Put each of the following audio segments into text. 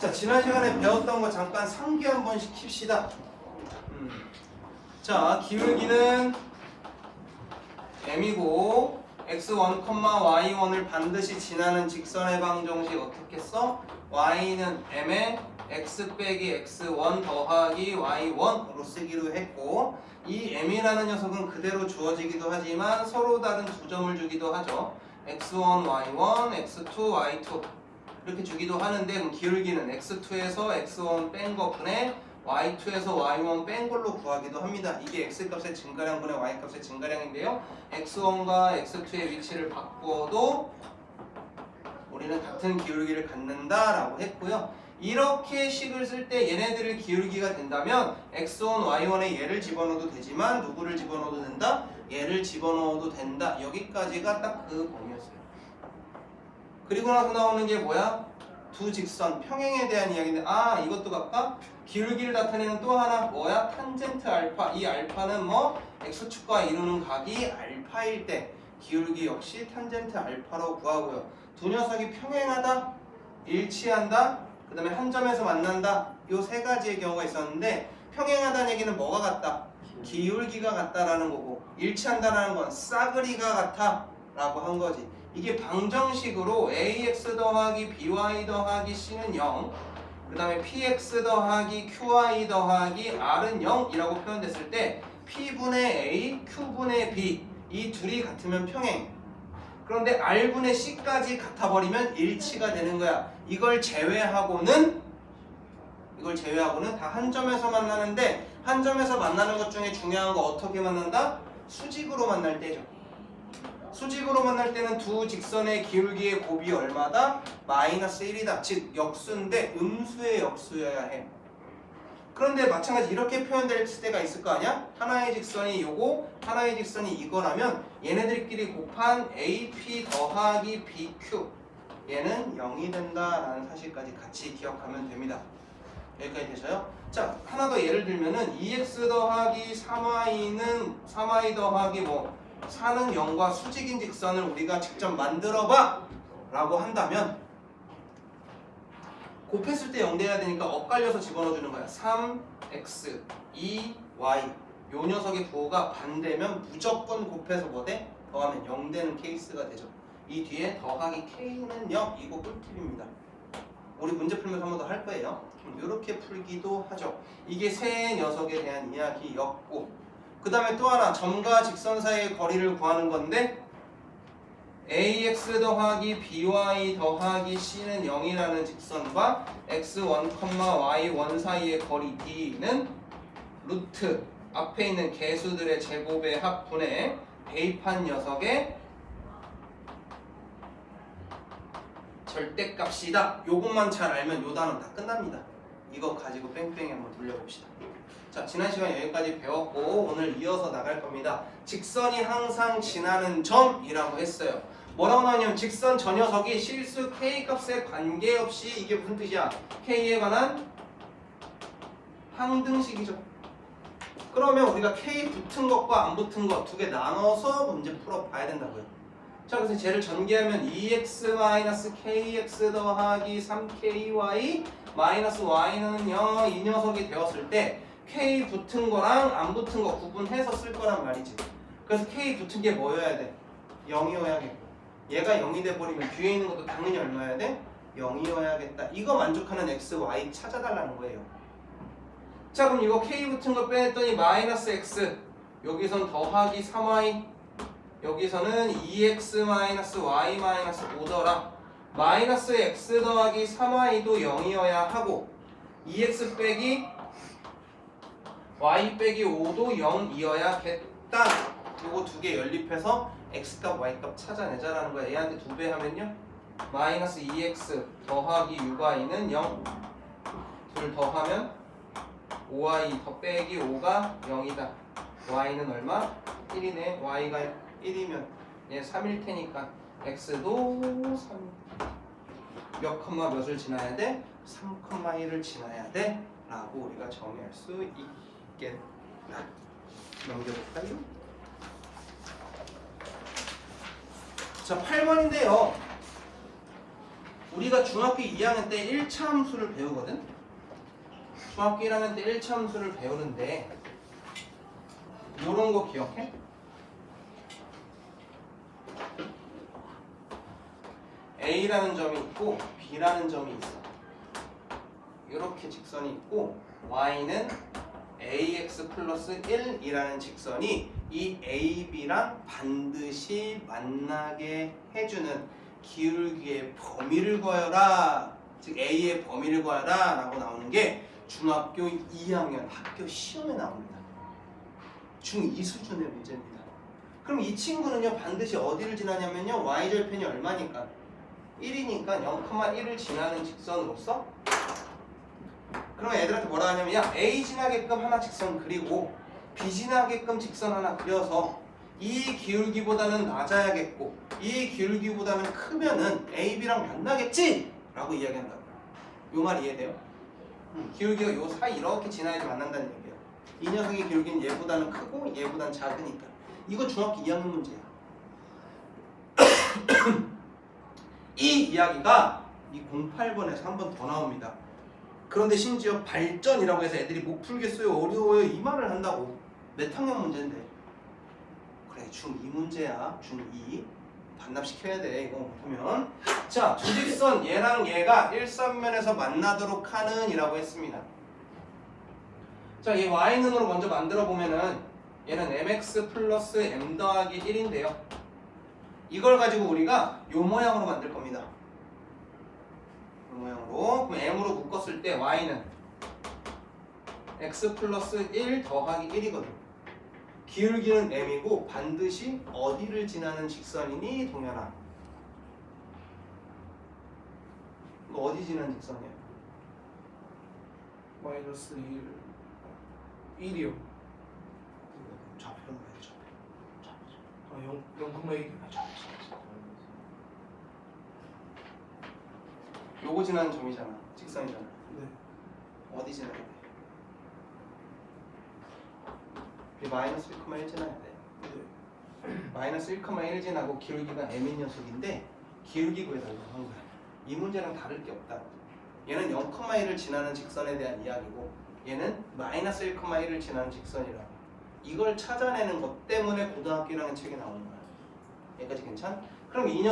자, 지난 시간에 배웠던 거 잠깐 상기 한 번씩 킵시다. 자, 기울기는 m이고 x1, y1을 반드시 지나는 직선의 방정식 어떻게 써? y는 m에 x 빼기 x1 더하기 y1으로 쓰기로 했고, 이 m이라는 녀석은 그대로 주어지기도 하지만 서로 다른 두 점을 주기도 하죠. x1, y1, x2, y2 이렇게 주기도 하는데, 그럼 기울기는 x2에서 x1 뺀 것분에 y2에서 y1 뺀 걸로 구하기도 합니다. 이게 x값의 증가량분의 y값의 증가량인데요, x1과 x2의 위치를 바꿔도 우리는 같은 기울기를 갖는다라고 했고요. 이렇게 식을 쓸 때 얘네들을 기울기가 된다면 x1, y1에 얘를 집어넣어도 되지만 누구를 집어넣어도 된다? 얘를 집어넣어도 된다. 여기까지가 딱 그 범위였어요. 그리고 나서 나오는 게 뭐야? 두 직선 평행에 대한 이야기인데, 이것도 각각 기울기를 나타내는 또 하나 뭐야? 탄젠트 알파. 이 알파는 뭐 x축과 이루는 각이 알파일 때 기울기 역시 탄젠트 알파로 구하고요. 두 녀석이 평행하다, 일치한다, 그 다음에 한 점에서 만난다, 요 세 가지의 경우가 있었는데, 평행하다는 얘기는 뭐가 같다? 기울기가 같다라는 거고, 일치한다라는 건 싸그리가 같아 라고 한 거지. 이게 방정식으로 ax 더하기 by 더하기 c는 0, 그 다음에 px 더하기 qy 더하기 r은 0이라고 표현됐을 때 p분의 a, q분의 b 이 둘이 같으면 평행, 그런데 r분의 c까지 같아버리면 일치가 되는 거야. 이걸 제외하고는 다 한 점에서 만나는데, 한 점에서 만나는 것 중에 중요한 거 어떻게 만난다? 수직으로 만날 때죠. 수직으로 만날 때는 두 직선의 기울기의 곱이 얼마다? 마이너스 1이다. 즉 역수인데 음수의 역수여야 해. 그런데 마찬가지 이렇게 표현될 때가 있을 거 아니야? 하나의 직선이 요거, 하나의 직선이 이거라면 얘네들끼리 곱한 AP 더하기 BQ, 얘는 0이 된다라는 사실까지 같이 기억하면 됩니다. 여기까지 되셔요? 자, 하나 더 예를 들면은 2x 더하기 3y는 3y 더하기 4는 0과 수직인 직선을 우리가 직접 만들어봐 라고 한다면, 곱했을 때 0 돼야 되니까 엇갈려서 집어넣어주는 거야. 3x, 2y 요 녀석의 부호가 반대면 무조건 곱해서 뭐 돼? 더하면 0 되는 케이스가 되죠. 이 뒤에 더하기 k는 0, 이거 꿀팁입니다. 우리 문제 풀면서 한 번 더 할 거예요. 이렇게 풀기도 하죠. 이게 세 녀석에 대한 이야기였고, 그 다음에 또 하나, 점과 직선 사이의 거리를 구하는 건데, ax 더하기 by 더하기 c는 0이라는 직선과 x1, y1 사이의 거리 d는 루트 앞에 있는 개수들의 제곱의 합분의 대입한 녀석의 절대값이다. 요것만 잘 알면 요 단어 다 끝납니다. 이거 가지고 뺑뺑이 한번 돌려봅시다. 자, 지난 시간 여기까지 배웠고 오늘 이어서 나갈 겁니다. 직선이 항상 지나는 점이라고 했어요. 뭐라고 나오냐면, 직선 저 녀석이 실수 k값에 관계없이, 이게 무슨 뜻이야? k에 관한 항등식이죠. 그러면 우리가 k 붙은 것과 안 붙은 것 두 개 나눠서 문제 풀어봐야 된다고요. 자, 그래서 쟤를 전개하면 2x-kx 더하기 3ky 마이너스 y는 0, 이 녀석이 되었을 때 k 붙은 거랑 안 붙은 거 구분해서 쓸 거란 말이지. 그래서 k 붙은 게 뭐여야 돼? 0이어야겠고, 얘가 0이 돼버리면 뒤에 있는 것도 당연히 얼마여야 돼? 0이어야겠다. 이거 만족하는 x, y 찾아달라는 거예요. 자, 그럼 이거 k 붙은 거 빼냈더니 마이너스 x, 여기선 더하기 3y, 여기서는 2x-y-5더라. 마이너스 x 더하기 3y도 0이어야 하고, 2x 빼기 y 빼기 5도 0이어야겠다. 요거 두 개 연립해서 x값 y값 찾아내자라는 거야. 얘한테 2배 하면요, 마이너스 2x 더하기 6y는 0, 둘 더하면 5y 더 빼기 5가 0이다. y는 얼마? 1이네. y가 1이면 얘 3일 테니까 x도 3, 몇 컴마 몇을 지나야 돼? 3,1을 지나야 돼 라고 우리가 정의할 수 있겠다. 넘겨볼까요? 자, 8번인데요. 우리가 중학교 2학년 때 1차 함수를 배우거든? 중학교 1학년 때 1차 함수를 배우는데 요런 거 기억해? A라는 점이 있고 B라는 점이 있어. 이렇게 직선이 있고 Y는 AX 플러스 1이라는 직선이 이 AB랑 반드시 만나게 해주는 기울기의 범위를 구하여라. 즉 A의 범위를 구하라 라고 나오는 게 중학교 2학년 학교 시험에 나옵니다. 중2 수준의 문제입니다. 그럼 이 친구는요 반드시 어디를 지나냐면요 Y절편이 얼마니까? 1이니까 0,1을 지나는 직선으로서 그러면 애들한테 뭐라 하냐면 야 A 지나게끔 하나 직선 그리고 B 지나게끔 직선 하나 그려서 이 기울기보다는 낮아야겠고 이 기울기보다는 크면은 A, B랑 만나겠지? 라고 이야기한다고요. 요 말 이해돼요? 기울기가 요 사이 이렇게 지나야지 만난다는 얘기예요. 이 녀석의 기울기는 얘보다는 크고 얘보다는 작으니까. 이거 중학교 2학년 문제야. 이 이야기가 이 08번에서 한 번 더 나옵니다. 그런데 심지어 발전이라고 해서 애들이 못 풀겠어요, 어려워요 이 말을 한다고. 몇 학년 문제인데? 그래 중2 문제야. 중2 반납시켜야 돼 이거 보면. 자 주직선 얘랑 얘가 일선면에서 만나도록 하는 이라고 했습니다. 자 얘 y는으로 먼저 만들어 보면은 얘는 mx 플러스 m 더하기 1인데요 이걸 가지고 우리가 요 모양으로 만들 겁니다. 요 모양으로. 그럼 m으로 묶었을 때 y는 x 플러스 1 더하기 1이거든. 기울기는 m이고 반드시 어디를 지나는 직선이니 동현아? 너 어디 지나는 직선이야? 마이너스 1이요. 좌표로 가야죠. 아 0,1. 요거 지나는 점이잖아. 직선이잖아. 네. 어디 지나야 돼? 마이너스 1,1 지나야 돼. 네. 마이너스 1,1 지나고 기울기가 m인 녀석인데 기울기 구해달라고 한 거야. 이 문제랑 다를 게 없다. 얘는 0,1을 지나는 직선에 대한 이야기고 얘는 마이너스 1,1을 지나는 직선이라고. 이걸 찾아내는 것 때문에 고등학교 1학년 책이 나오는 거야. 여기까지 괜찮? 그럼 이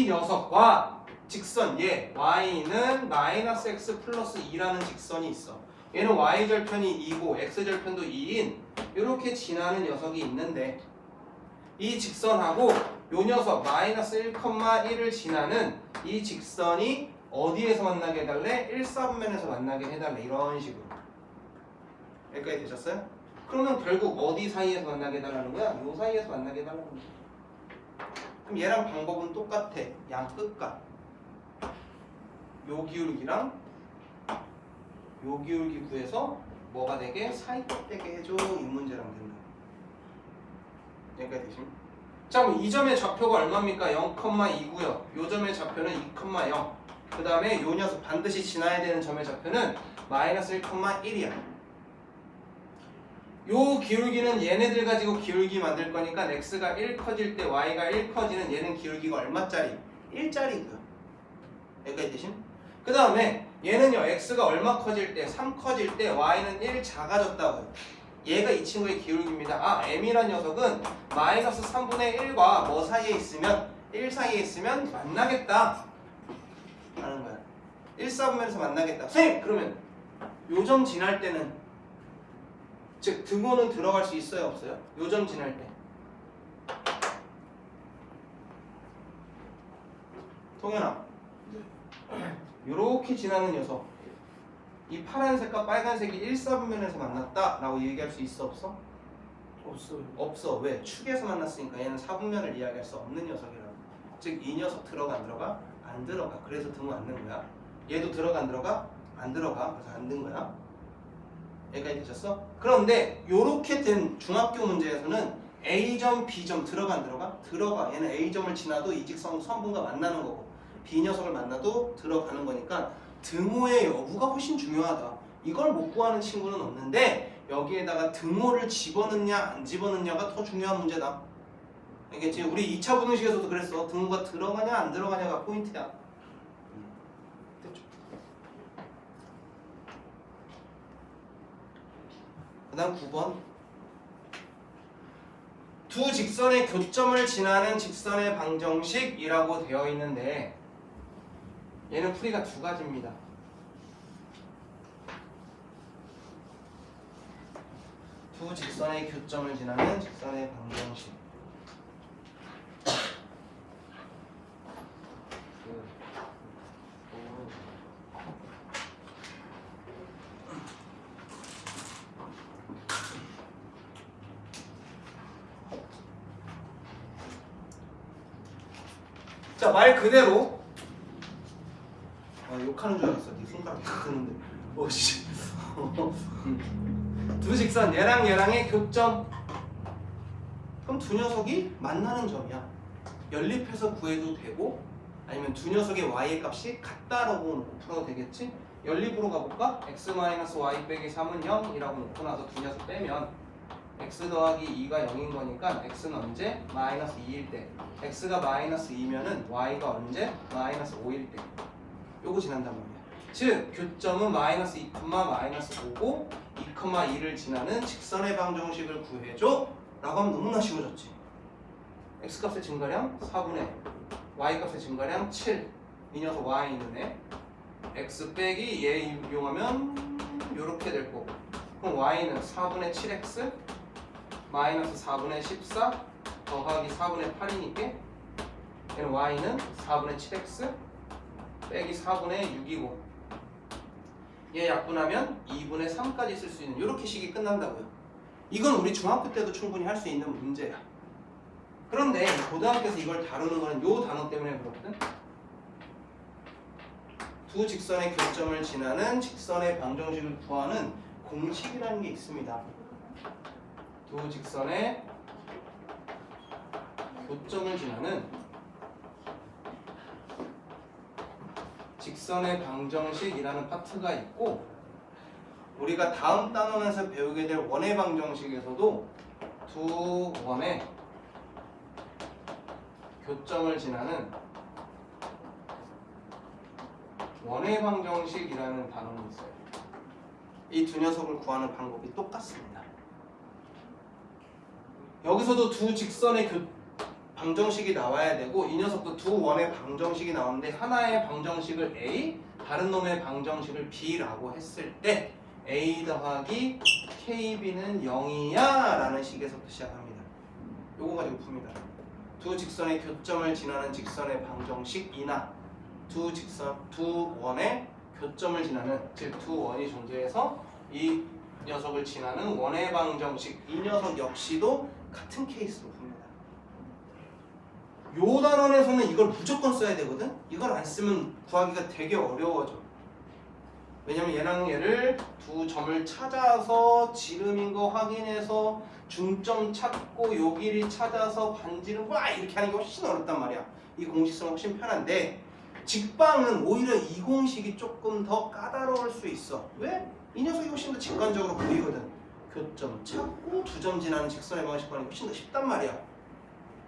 녀석과 직선 얘 y는 마이너스 x 플러스 2라는 직선이 있어. 얘는 y절편이 2고 x절편도 2인 이렇게 지나는 녀석이 있는데 이 직선하고 요 녀석 마이너스 1,1을 지나는 이 직선이 어디에서 만나게 해달래? 1사분면에서 만나게 해달래. 이런 식으로. 여기까지 되셨어요? 그러면 결국 어디 사이에서 만나게 해달라는 거야? 요 사이에서 만나게 해달라는 거야. 그럼 얘랑 방법은 똑같아. 양 끝과 요 기울기랑 요 기울기 구해서 뭐가 되게 사이값 되게 해줘. 이 문제랑 된다. 여기까지 되십니까? 자 그럼 이 점의 좌표가 얼마입니까? 0,2고요 요 점의 좌표는 2,0. 그 다음에 요 녀석 반드시 지나야 되는 점의 좌표는 마이너스 1,1이야. 요 기울기는 얘네들 가지고 기울기 만들 거니까 x가 1 커질 때 y가 1 커지는 얘는 기울기가 얼마짜리? 1짜리고요. 여기까지 되심? 그 다음에 얘는요 x가 얼마 커질 때? 3 커질 때 y는 1 작아졌다고요. 얘가 이 친구의 기울기입니다. 아 m이란 녀석은 마이너스 3분의 1과 뭐 사이에 있으면 1 사이에 있으면 만나겠다 라는 거야. 1사분면에서 만나겠다. 선생님 그러면 요 점 지날 때는 즉 등호는 들어갈 수 있어요 없어요? 요 점 지날 때 통현아 요렇게 지나는 녀석 이 파란색과 빨간색이 1사분면에서 만났다 라고 얘기할 수 있어 없어? 없어요. 없어. 왜? 축에서 만났으니까 얘는 4분면을 이야기할 수 없는 녀석이라고. 즉 이 녀석 들어가 안 들어가? 안 들어가. 그래서 등호 안 넣은 거야. 얘도 들어가 안 들어가? 안 들어가. 그래서 안 넣은 거야. 여기까지 되셨어? 그런데 요렇게 된 중학교 문제에서는 A점, B점 들어가 안 들어가? 들어가. 얘는 A점을 지나도 이 직선 선분과 만나는 거고 B 녀석을 만나도 들어가는 거니까 등호의 여부가 훨씬 중요하다. 이걸 못 구하는 친구는 없는데 여기에다가 등호를 집어넣냐 안 집어넣냐가 더 중요한 문제다. 알겠지? 우리 2차 분응식에서도 그랬어. 등호가 들어가냐 안 들어가냐가 포인트야. 됐죠? 그 다음 9번. 두 직선의 교점을 지나는 직선의 방정식이라고 되어 있는데 얘는 풀이가 두 가지입니다. 두 직선의 교점을 지나는 직선의 방정식. 자, 말 그대로 욕하는 줄 알았어. 네 손가락 탁 드는데. 오씨. 두 직선 얘랑의 교점. 그럼 두 녀석이 만나는 점이야. 연립해서 구해도 되고 아니면 두 녀석의 y의 값이 같다라고 놓고 풀어도 되겠지? 연립으로 가볼까? x-y 빼기 3은 0이라고 놓고 나서 두 녀석 빼면 x 더하기 2가 0인 거니까 x는 언제? 마이너스 2일 때 x가 마이너스 2면은 y가 언제? 마이너스 5일 때 요거 지난단 말이야. 즉 교점은 마이너스 2, 마이너스 5고 2,2를 지나는 직선의 방정식을 구해줘 라고 하면 너무나 쉬워졌지. x값의 증가량 4분의 y값의 증가량 7. 이 녀석 y 있는 애 x 빼기 얘 이용하면 요렇게 될 거고 그럼 y는 4분의 7x 마이너스 4분의 14 더하기 4분의 8이니까 얘는 y는 4분의 7x 빼기 4분의 6이고 얘 약분하면 2분의 3까지 쓸 수 있는 이렇게 식이 끝난다고요. 이건 우리 중학교 때도 충분히 할 수 있는 문제야. 그런데 고등학교에서 이걸 다루는 거는 요 단어 때문에 그렇거든. 두 직선의 교점을 지나는 직선의 방정식을 구하는 공식이라는 게 있습니다. 두 직선의 교점을 지나는 직선의 방정식이라는 파트가 있고 우리가 다음 단원에서 배우게 될 원의 방정식에서도 두 원의 교점을 지나는 원의 방정식이라는 단원이 있어요. 이 두 녀석을 구하는 방법이 똑같습니다. 여기서도 두 직선의 방정식이 나와야 되고 이 녀석도 두 원의 방정식이 나오는데 하나의 방정식을 A, 다른 놈의 방정식을 B라고 했을 때 A 더하기 KB는 0이야 라는 식에서부터 시작합니다. 요거 가지고 풉니다. 두 직선의 교점을 지나는 직선의 방정식이나 두 원의 교점을 지나는 즉 두 원이 존재해서 이 녀석을 지나는 원의 방정식 이 녀석 역시도 같은 케이스로 풉니다. 요 단원에서는 이걸 무조건 써야 되거든. 이걸 안 쓰면 구하기가 되게 어려워져. 왜냐면 얘랑 얘를 두 점을 찾아서 지름인 거 확인해서 중점 찾고 요 길이 찾아서 반지름 와 이렇게 하는 게 훨씬 어렵단 말이야. 이 공식성은 훨씬 편한데 직방은 오히려 이 공식이 조금 더 까다로울 수 있어. 왜? 이 녀석이 훨씬 더 직관적으로 보이거든. 교점 찾고 두 점 지나는 직선의 방식 구하는 게 훨씬 더 쉽단 말이야.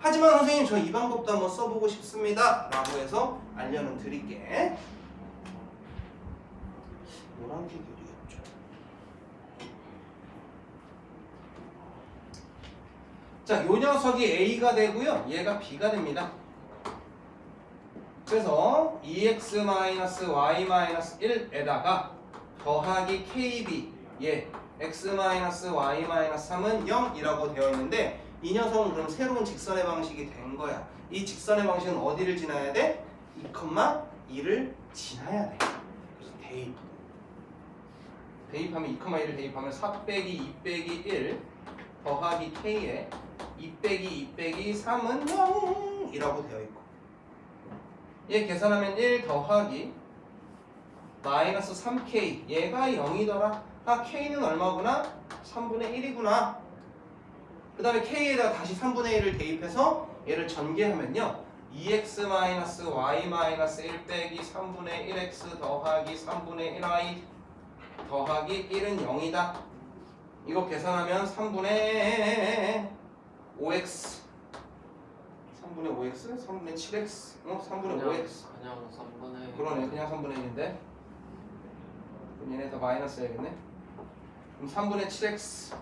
하지만 선생님 저 이 방법도 한번 써보고 싶습니다 라고 해서 알려는 드릴게. 노란색 유리였죠. 자, 요 녀석이 A가 되고요. 얘가 B가 됩니다. 그래서 2x-y-1에다가 더하기 KB 얘 x-y-3은 0이라고 되어 있는데 이 녀석은 그럼 새로운 직선의 방식이 된 거야. 이 직선의 방식은 어디를 지나야 돼? 2,2를 지나야 돼. 그래서 대입하면 2,2를 대입하면 4 빼기 2 빼기 1 더하기 K에 2 빼기 2 빼기 3은 0이라고 되어 있고 얘 계산하면 1 더하기 마이너스 3K 얘가 0이더라. 아 K는 얼마구나? 3분의 1이구나. 그 다음에 K에다가 다시 3분의 1을 대입해서 얘를 전개하면요 2x-y-1 빼기 3분의 1x 더하기 3분의 1y 더하기 1은 0이다. 이거 계산하면 3분의 5x 3분의 5x? 3분의 7x? 3분의 5x 그냥 3분의 그러네 그냥 3분의 1인데 그럼 얘네 다 마이너스 해야겠네. 그럼 3분의 7x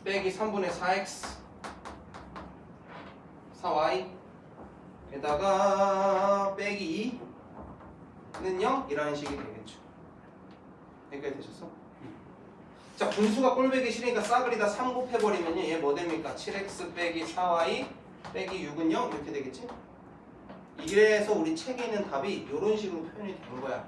빼기 3분의 4x 4y 에다가 빼기 2는 0 이라는 식이 되겠죠. 여기까지 되셨어? 자 분수가 꼴배기 싫으니까 싸그리 다 3 곱해버리면요 얘 뭐 됩니까? 7x 빼기 4y 빼기 6은 0 이렇게 되겠지? 이래서 우리 책에 있는 답이 이런 식으로 표현이 된 거야.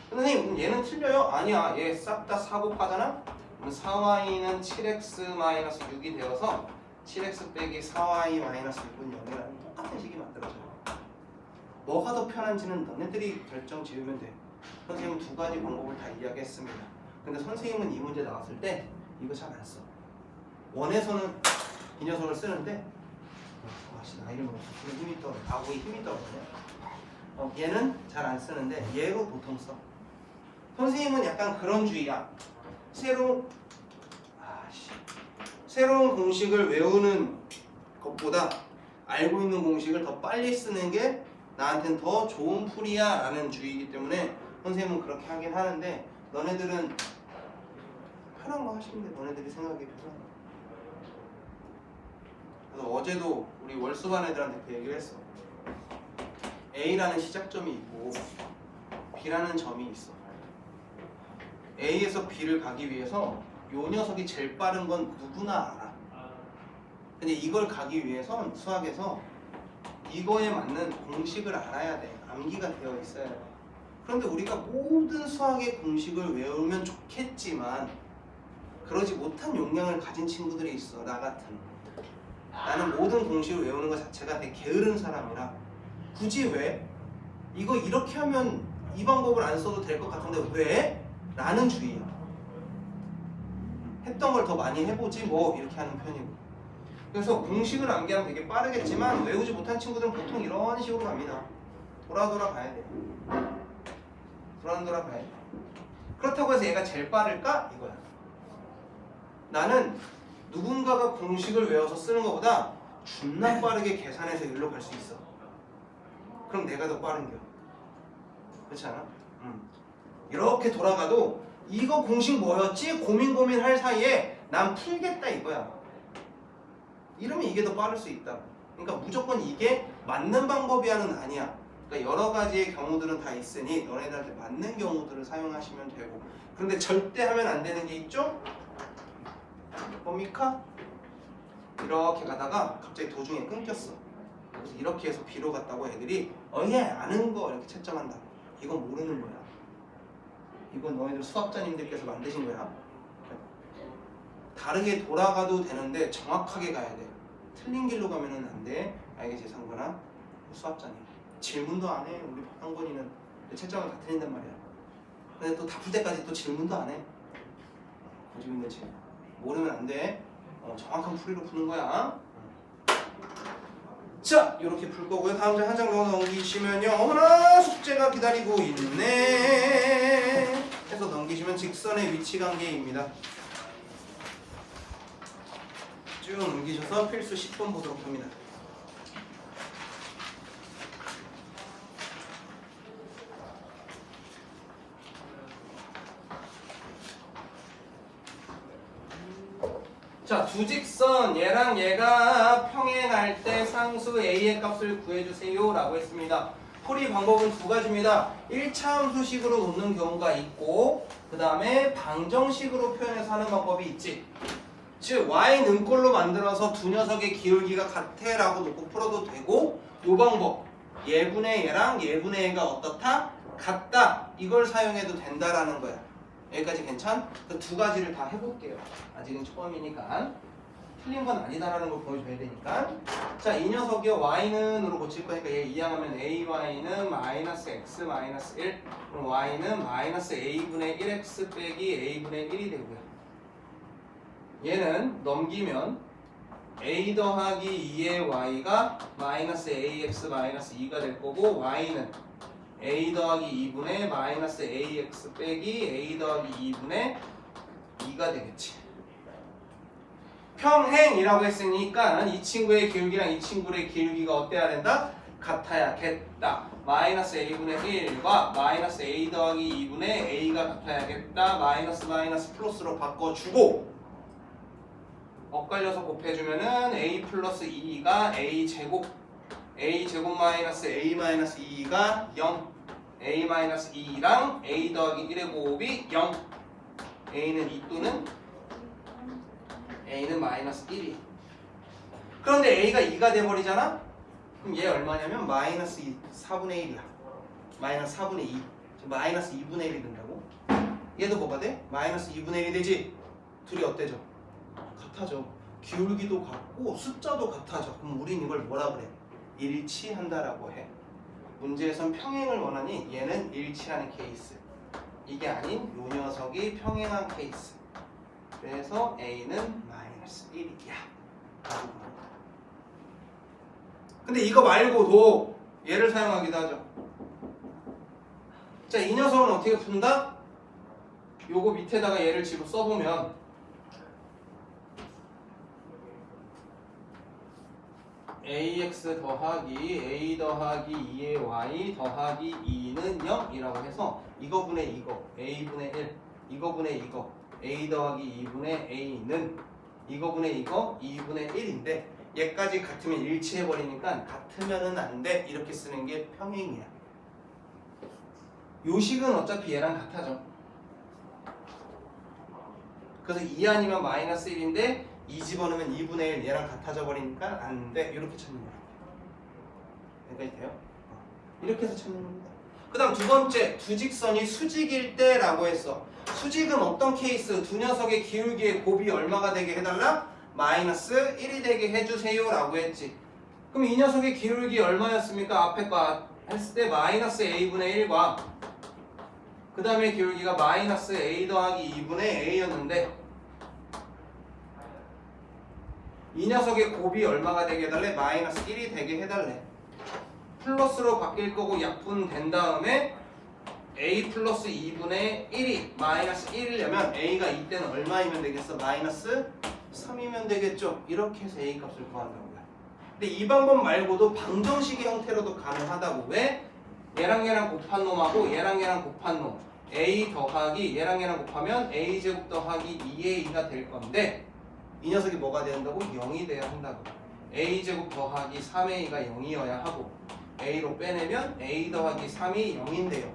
선생님 얘는 틀려요? 아니야 얘 싹 다 4 곱하잖아? 그럼 4y는 7x-6이 되어서 7x 빼기 4y-6은 0이라는 똑같은 식이 만들어져요. 뭐가 더 편한지는 너네들이 결정 지으면 돼. 선생님은 두 가지 방법을 다 이야기했습니다. 근데 선생님은 이 문제 나왔을 때 이거 잘 안 써. 원에서는 이 녀석을 쓰는데 아씨 나이를 먹어서 힘이 떨어. 아고에 힘이 떨어지네. 얘는 잘 안 쓰는데 얘로 보통 써. 선생님은 약간 그런 주의야. 새로운 공식을 외우는 것보다 알고 있는 공식을 더 빨리 쓰는 게 나한테는 더 좋은 풀이야 라는 주의이기 때문에 선생님은 그렇게 하긴 하는데 너네들은 편한 거 하시면 돼. 너네들이 생각이 편한 거. 그래서 어제도 우리 월수반 애들한테 그 얘기를 했어. A라는 시작점이 있고 B라는 점이 있어. A에서 B를 가기 위해서 요 녀석이 제일 빠른 건 누구나 알아. 근데 이걸 가기 위해선 수학에서 이거에 맞는 공식을 알아야 돼. 암기가 되어 있어야 돼. 그런데 우리가 모든 수학의 공식을 외우면 좋겠지만 그러지 못한 역량을 가진 친구들이 있어. 나 같은. 나는 모든 공식을 외우는 것 자체가 되게 게으른 사람이라 굳이 왜? 이거 이렇게 하면 이 방법을 안 써도 될 것 같은데 왜? 라는 주의야. 했던 걸 더 많이 해보지 뭐 이렇게 하는 편이고. 그래서 공식을 암기하면 되게 빠르겠지만 외우지 못한 친구들은 보통 이런 식으로 갑니다. 돌아 가야 돼. 돌아 가야 돼. 그렇다고 해서 얘가 제일 빠를까? 이거야. 나는 누군가가 공식을 외워서 쓰는 것보다 존나 빠르게 계산해서 일로 갈 수 있어. 그럼 내가 더 빠른겨. 그렇지 않아? 이렇게 돌아가도 이거 공식 뭐였지? 고민할 사이에 난 풀겠다 이거야. 이러면 이게 더 빠를 수 있다. 그러니까 무조건 이게 맞는 방법이야는 아니야. 그러니까 여러 가지의 경우들은 다 있으니 너네들한테 맞는 경우들을 사용하시면 되고. 그런데 절대 하면 안 되는 게 있죠? 뭡니까? 이렇게 가다가 갑자기 도중에 끊겼어. 그래서 이렇게 해서 B로 갔다고 애들이 얘 아는 거 이렇게 채점한다. 이건 모르는 거야. 이건 너희들 수학자님들께서 만드신 거야. 다르게 돌아가도 되는데 정확하게 가야 돼. 틀린 길로 가면은 안 돼. 알겠지 상관아? 수학자님 질문도 안 해. 우리 박한건이는 채점을 다 틀린단 말이야. 근데 또 다 풀 때까지 또 질문도 안 해. 고집 있는 지 모르면 안 돼. 정확한 풀이로 푸는 거야. 자, 이렇게 풀 거고요. 다음 장 한 장 더 넘기시면요. 어머나 숙제가 기다리고 있네. 해서 넘기시면 직선의 위치 관계입니다. 쭉 넘기셔서 필수 10번 보도록 합니다. 자, 두 직선 얘랑 얘가 평행할 때 상수 A의 값을 구해주세요 라고 했습니다. 풀이 방법은 두 가지입니다. 1차함수식으로 놓는 경우가 있고 그 다음에 방정식으로 표현해서 하는 방법이 있지. 즉 y 능꼴로 만들어서 두 녀석의 기울기가 같아 라고 놓고 풀어도 되고 이 방법 얘분의 얘랑 얘분의 얘가 어떻다? 같다. 이걸 사용해도 된다라는 거야. 여기까지 괜찮? 그 두 가지를 다 해볼게요. 아직은 처음이니까 틀린 건 아니다라는 걸 보여줘야 되니까. 자, 이 녀석이요 y는으로 고칠 거니까 얘 이항하면 ay는 마이너스 x 마이너스 1 그럼 y는 마이너스 a분의 1x 빼기 a분의 1이 되고요. 얘는 넘기면 a 더하기 2의 y가 마이너스 ax 마이너스 2가 될 거고 y는 a 더하기 2분의 마이너스 ax 빼기 a 더하기 2분의 2가 되겠지. 평행이라고 했으니까 이 친구의 기울기랑 이 친구의 기울기가 어때야 된다? 같아야겠다. 마이너스 a분의 1과 마이너스 a 더하기 2분의 a가 같아야겠다. 마이너스 마이너스 플러스로 바꿔주고 엇갈려서 곱해주면은 a 플러스 2가 a 제곱 마이너스 a 마이너스 2가 0 a 마이너스 2랑 a 더하기 1의 곱이 0 a는 2 또는 a는 마이너스 1이 그런데 a가 2가 돼버리잖아? 그럼 얘 얼마냐면 마이너스 4분의 1이야 마이너스 4분의 2 마이너스 2분의 1이 된다고? 얘도 뭐가 돼? 마이너스 2분의 1이 되지? 둘이 어때져? 같아져 기울기도 같고 숫자도 같아져 그럼 우린 이걸 뭐라 그래? 일치한다라고 해 문제에선 평행을 원하니 얘는 일치하는 케이스 이게 아닌 요 녀석이 평행한 케이스 그래서 a는 마이너스 1이야 라고 합니다. 근데 이거 말고도 얘를 사용하기도 하죠. 자, 이 녀석은 어떻게 푼다? 요거 밑에다가 얘를 집어 써보면 ax 더하기 a 더하기 2의 y 더하기 2는 0이라고 해서 이거분의 이거 a분의 1 이거분의 이거 a 더하기 2분의 a는 이거분의 이거 2분의 1인데 얘까지 같으면 일치해버리니까 같으면은 안 돼 이렇게 쓰는 게 평행이야. 요식은 어차피 얘랑 같아져. 그래서 2 아니면 마이너스 1인데 2 집어넣으면 2분의 1 얘랑 같아져 버리니까 안 돼 이렇게 찾는 거야. 여기까지 돼요? 이렇게 해서 찾는 겁니다. 그 다음 두 번째 두 직선이 수직일 때라고 했어. 수직은 어떤 케이스? 두 녀석의 기울기의 곱이 얼마가 되게 해달라? 마이너스 1이 되게 해주세요 라고 했지. 그럼 이 녀석의 기울기 얼마였습니까? 앞에 거 했을 때 마이너스 a분의 1과 그 다음에 기울기가 마이너스 a 더하기 2분의 a였는데 이 녀석의 곱이 얼마가 되게 해달래? 마이너스 1이 되게 해달래. 플러스로 바뀔 거고 약분된 다음에 a 플러스 2분의 1이 마이너스 1이려면 a가 이때는 얼마이면 되겠어? 마이너스 3이면 되겠죠? 이렇게 해서 a 값을 구한다고요. 근데 이 방법 말고도 방정식의 형태로도 가능하다고. 왜? 얘랑 곱한 놈하고 얘랑 곱한 놈 a 더하기 얘랑 곱하면 a 제곱 더하기 2a가 될 건데 이 녀석이 뭐가 된다고? 0이 돼야 한다고. a 제곱 더하기 3a가 0이어야 하고 a로 빼내면 a 더하기 3이 0인데요.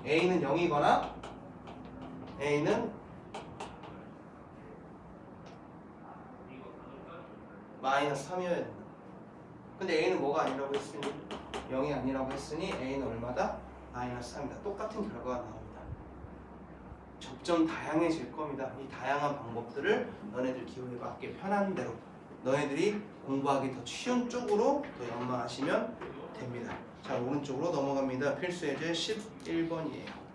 a는 0이거나 a는 마이너스 3이어야 된다. 근데 a는 뭐가 아니라고 했으니 0이 아니라고 했으니 a는 얼마다? 마이너스 3이다. 똑같은 결과가 나옵니다. 점점 다양해질 겁니다. 이 다양한 방법들을 너네들 기호에 맞게 편한 대로 너네들이 공부하기 더 쉬운 쪽으로 더 연마하시면 됩니다. 자, 오른쪽으로 넘어갑니다. 필수 예제 11번이에요.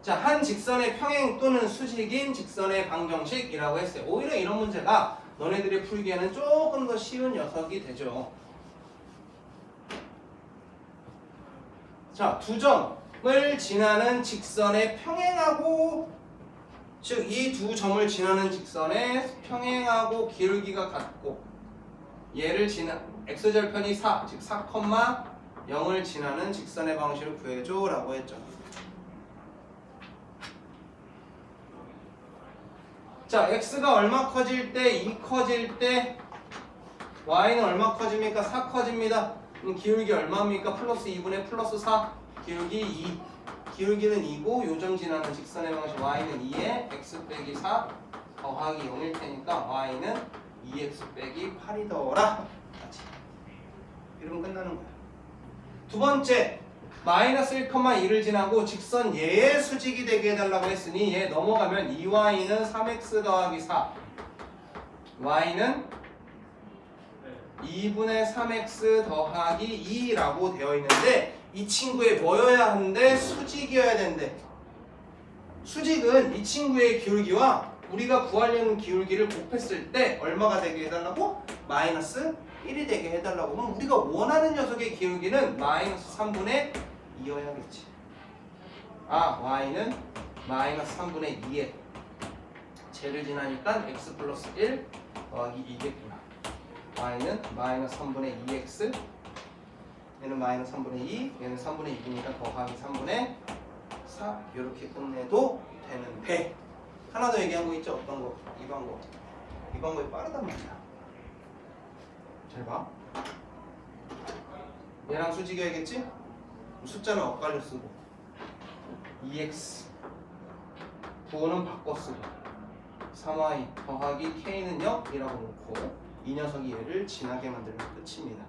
자, 한 직선의 평행 또는 수직인 직선의 방정식이라고 했어요. 오히려 이런 문제가 너네들이 풀기에는 조금 더 쉬운 녀석이 되죠. 자, 두 점을 지나는 직선의 평행하고 즉 이 두 점을 지나는 직선의 평행하고 기울기가 같고 얘를 지나 x절편이 4, 즉 4,0을 지나는 직선의 방식을 구해줘 라고 했죠. 자, x가 얼마 커질 때, 2 커질 때 y는 얼마 커집니까? 4 커집니다. 그럼 기울기 얼마입니까? 플러스 2분의 플러스 4 기울기 2 기울기는 2고 요점 지나는 직선의 방식 y는 2에 x 빼기 4 더하기 0일 테니까 y는 2x 빼기 8이더라. 이러면 끝나는 거야. 두 번째 마이너스 1,2를 지나고 직선 얘의 수직이 되게 해달라고 했으니 얘 넘어가면 2y는 3x 더하기 4 y는 2분의 3x 더하기 2라고 되어 있는데 이 친구의 뭐여야 하는데? 수직이어야 된대. 수직은 이 친구의 기울기와 우리가 구하려는 기울기를 곱했을 때 얼마가 되게 해달라고? 마이너스 1이 되게 해달라고. 그럼 우리가 원하는 녀석의 기울기는 마이너스 3분의 2여야겠지. y는 마이너스 3분의 2에 쟤를 지나니까 x 플러스 1 더하기 2겠구나. y는 마이너스 3분의 2x, 얘는 마이너스 3분의 2, 얘는 3분의 2니까 더하기 3분의 4 이렇게 끝내도 되는데, 하나 더 얘기한 거 있죠? 어떤 거? 이 방법. 이 방법이 빠르단 말이야. 잘 봐. 얘랑 수직이어야겠지? 숫자는 엇갈려 쓰고 2x 부호는 바꿔 쓰고 3y 더하기 k는 0이라고 놓고 이 녀석이 얘를 지나게 만들면 끝입니다.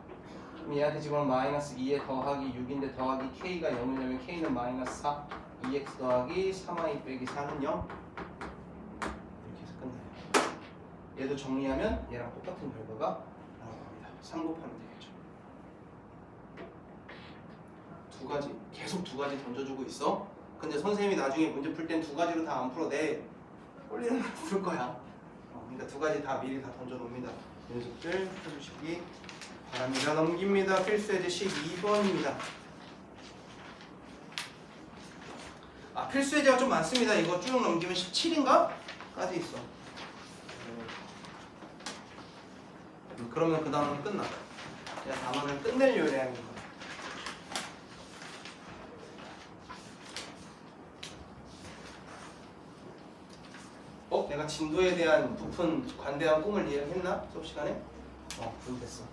그럼 얘한테 지금 마이너스 2에 더하기 6인데 더하기 k가 0이냐면 k는 마이너스 4 2x 더하기 3y 빼기 4는 0 이렇게 해서 끝나요. 얘도 정리하면 얘랑 똑같은 결과가 나올 겁니다. 3 곱하면 되겠죠. 두 가지, 계속 두 가지 던져주고 있어. 근데 선생님이 나중에 문제 풀 땐 두 가지로 다 안 풀어. 내 꼴리는 걸 풀 거야. 그러니까 두 가지 다 미리 다 던져 놓습니다. 연습들 해주시기 바랍니다. 넘깁니다. 필수예제 12번입니다. 필수예제가 좀 많습니다. 이거 쭉 넘기면 17인가? 까지 있어. 그러면 그 다음은 끝나. 그냥 단원을 끝낼 요량인 거야. 내가 진도에 대한 높은 관대한 꿈을 이해했나? 수업 시간에? 그럼 됐어.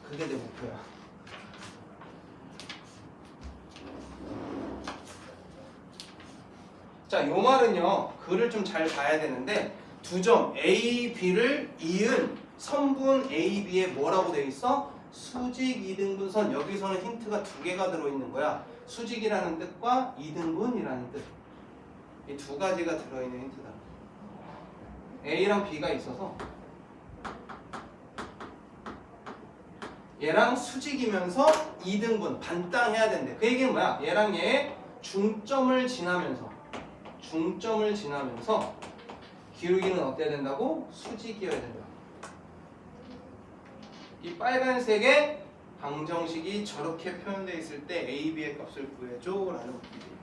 그게 내 목표야. 자, 요 말은요, 글을 좀 잘 봐야 되는데, 두 점 A, B를 이은 선분 A, B에 뭐라고 되어 있어? 수직 이등분선. 여기서는 힌트가 두 개가 들어있는 거야. 수직이라는 뜻과 이등분이라는 뜻. 이 두 가지가 들어있는 힌트다. A랑 B가 있어서 얘랑 수직이면서 이등분 반땅해야 된대. 그 얘기는 뭐야? 얘랑 얘의 중점을 지나면서 기울기는 어때야 된다고? 수직이어야 된다. 이 빨간색의 방정식이 저렇게 표현되어 있을 때 A, B의 값을 구해줘 라는 문제입니다.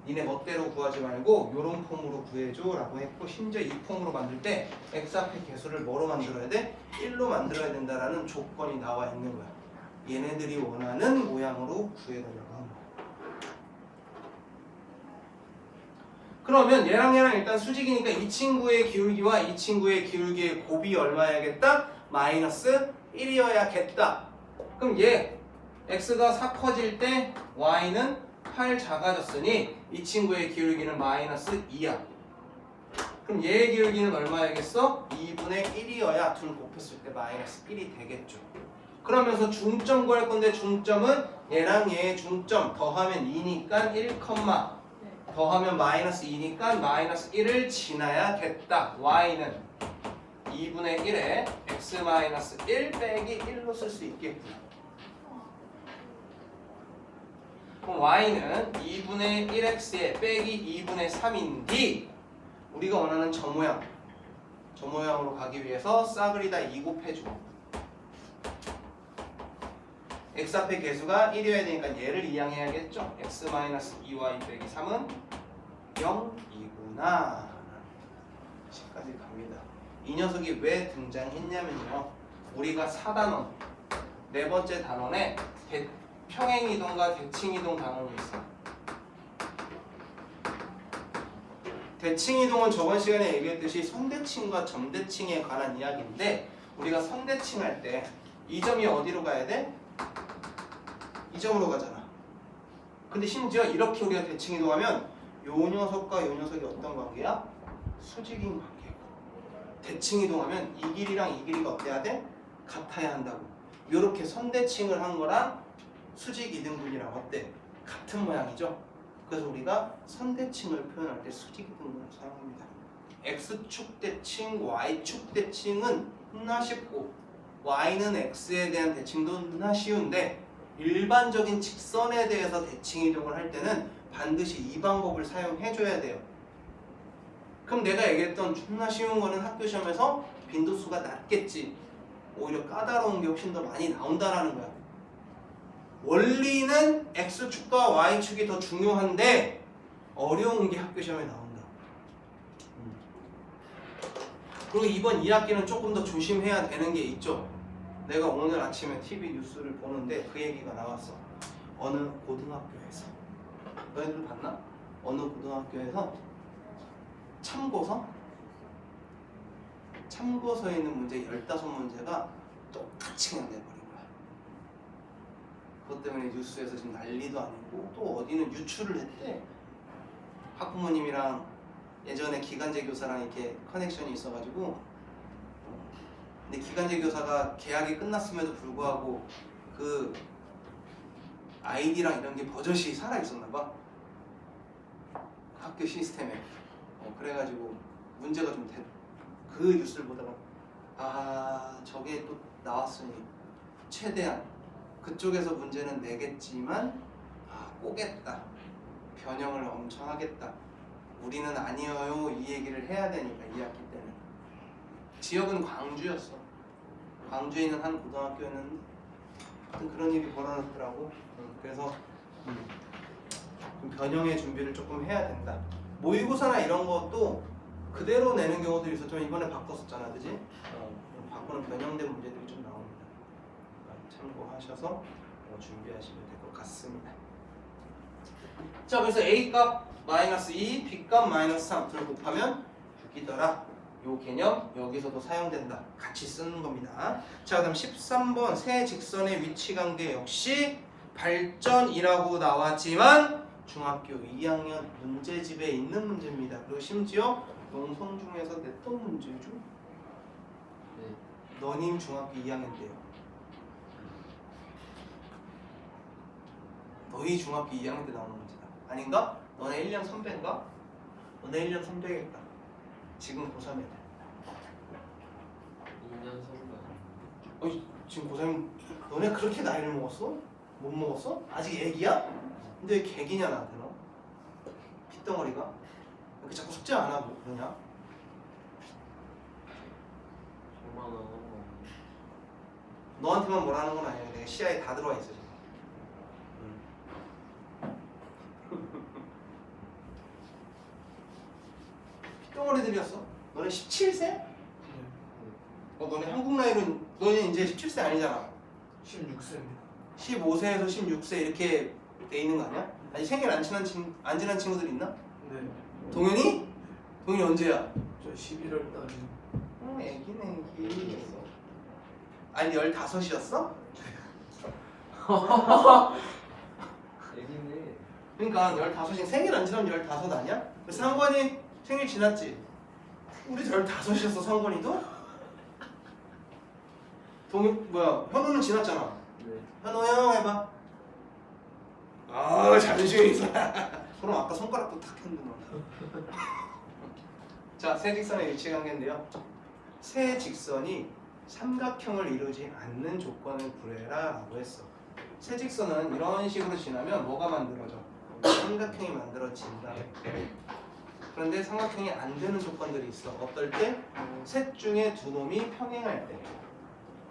니네 멋대로 구하지 말고 요런 폼으로 구해줘 라고 했고, 심지어 이 폼으로 만들 때 x 앞에 개수를 뭐로 만들어야 돼? 1로 만들어야 된다라는 조건이 나와 있는 거야. 얘네들이 원하는 모양으로 구해달라고 하는 거야. 그러면 얘랑 일단 수직이니까 이 친구의 기울기와 이 친구의 기울기의 곱이 얼마야겠다? 마이너스 1이어야겠다. 그럼 얘 x가 4 커질 때 y는 8 작아졌으니 이 친구의 기울기는 마이너스 2야. 그럼 얘의 기울기는 얼마야겠어? 2분의 1이어야 둘 곱했을 때 마이너스 1이 되겠죠. 그러면서 중점 구할 건데, 중점은 얘랑 얘의 중점 더하면 2니까 1, 더하면 마이너스 2니까 마이너스 1을 지나야겠다. y는 2분의 1에 x 마이너스 1 빼기 1로 쓸 수 있겠구나. 그럼 y는 2분의 1x에 빼기 2분의 3인데 우리가 원하는 저 모양으로 가기 위해서 싸그리다 2 곱해주고 x 앞에 개수가 1이어야 되니까 얘를 이항해야겠죠. x 마이너스 2y 빼기 3은 0이구나. 10까지 갑니다. 이 녀석이 왜 등장했냐면요, 우리가 4단원 네 번째 단원에 평행이동과 대칭이동 단원이 있어. 대칭이동은 저번 시간에 얘기했듯이 선대칭과 점대칭에 관한 이야기인데, 우리가 선대칭 할 때 이 점이 어디로 가야 돼? 이 점으로 가잖아. 근데 심지어 이렇게 우리가 대칭이동하면 요 녀석과 요 녀석이 어떤 관계야? 수직인 관계고, 대칭이동하면 이 길이랑 이 길이가 어때야 돼? 같아야 한다고. 요렇게 선대칭을 한 거랑 수직 이등분이랑 어때? 같은 모양이죠? 그래서 우리가 선대칭을 표현할 때 수직 이등분을 사용합니다. x축 대칭, y축 대칭은 너무나 쉽고 y는 x에 대한 대칭도 너무나 쉬운데, 일반적인 직선에 대해서 대칭 이동을 할 때는 반드시 이 방법을 사용해줘야 돼요. 그럼 내가 얘기했던 존나 쉬운 거는 학교 시험에서 빈도수가 낮겠지, 오히려 까다로운 게 훨씬 더 많이 나온다라는 거야. 원리는 x축과 y축이 더 중요한데 어려운 게 학교 시험에 나온다. 그리고 이번 2학기는 조금 더 조심해야 되는 게 있죠. 내가 오늘 아침에 TV 뉴스를 보는데 그 얘기가 나왔어. 어느 고등학교에서, 너희들 봤나? 어느 고등학교에서 참고서에 있는 문제 15문제가 똑같이 그냥 내버린 거야. 그것 때문에 뉴스에서 지금 난리도 아니고, 또 어디는 유출을 했대. 학부모님이랑 예전에 기간제 교사랑 이렇게 커넥션이 있어가지고, 근데 기간제 교사가 계약이 끝났음에도 불구하고 그 아이디랑 이런 게 버젓이 살아있었나봐, 학교 시스템에. 그래가지고 문제가 좀 그 뉴스를 보다가 저게 또 나왔으니 최대한 그쪽에서 문제는 내겠지만 꼬겠다, 변형을 엄청 하겠다, 우리는 아니에요, 이 얘기를 해야 되니까. 2학기 때는 지역은 광주였어. 광주에 있는 한 고등학교였는데 그런 일이 벌어졌더라고. 그래서 좀 변형의 준비를 조금 해야 된다. 모의고사나 이런 것도 그대로 내는 경우도 있었지만 이번에 바꿨었잖아, 그지? 바꾸는 변형된 문제들이 좀 나옵니다. 그러니까 참고하셔서 준비하시면 될 것 같습니다. 자, 그래서 A 값 마이너스 2, B 값 마이너스 3 둘 곱하면 6이더라. 요 개념 여기서도 사용된다. 같이 쓰는 겁니다. 자, 그다음 13번 세 직선의 위치 관계 역시 발전이라고 나왔지만 중학교 2학년 문제집에 있는 문제입니다. 그리고 심지어 농성 중에서 냈던 문제죠. 네. 너님 중학교 2학년 때요. 너희 중학교 2학년 때 나오는 문제다. 아닌가? 너네 1년 선배인가? 너네 1년 선배겠다. 지금 고3이야. 2년 선배. 어이, 지금 고3. 너네 그렇게 나이를 먹었어? 못 먹었어? 아직 애기야? 근데 왜 개기냐 나한테 너? 핏덩어리가? 왜 이렇게 자꾸 숙제 안 하고 그러냐? 얼마나. 너한테만 뭐라는 건 아니야. 내가 시야에 다 들어와 있어 지금. 핏덩어리들이었어. 너네 17세? 너네 한국 나이로 너네 이제 17세 아니잖아. 16세입니다. 15세에서 16세 이렇게 돼 있는 거 아니야? 아니 생일 안 지난 친구들 있나? 네. 동현이? 동현이 언제야? 저 11월 달에 애기네 애기. 아니 15이었어? 애기네. 그러니까 15이 생일 안 지나면 15 아니야? 상관이 생일 지났지? 우리 15이었어 상관이도? 현우는 지났잖아. 네. 현우 형 해봐. 자존심이 있어. 그럼 아까 손가락도 탁 했는데 너. 자, 세 직선의 위치 관계인데요. 세 직선이 삼각형을 이루지 않는 조건을 구해라 라고 했어. 세 직선은 이런 식으로 지나면 뭐가 만들어져? 삼각형이 만들어진다. 그런데 삼각형이 안 되는 조건들이 있어. 어떨 때? 셋 중에 두 놈이 평행할 때.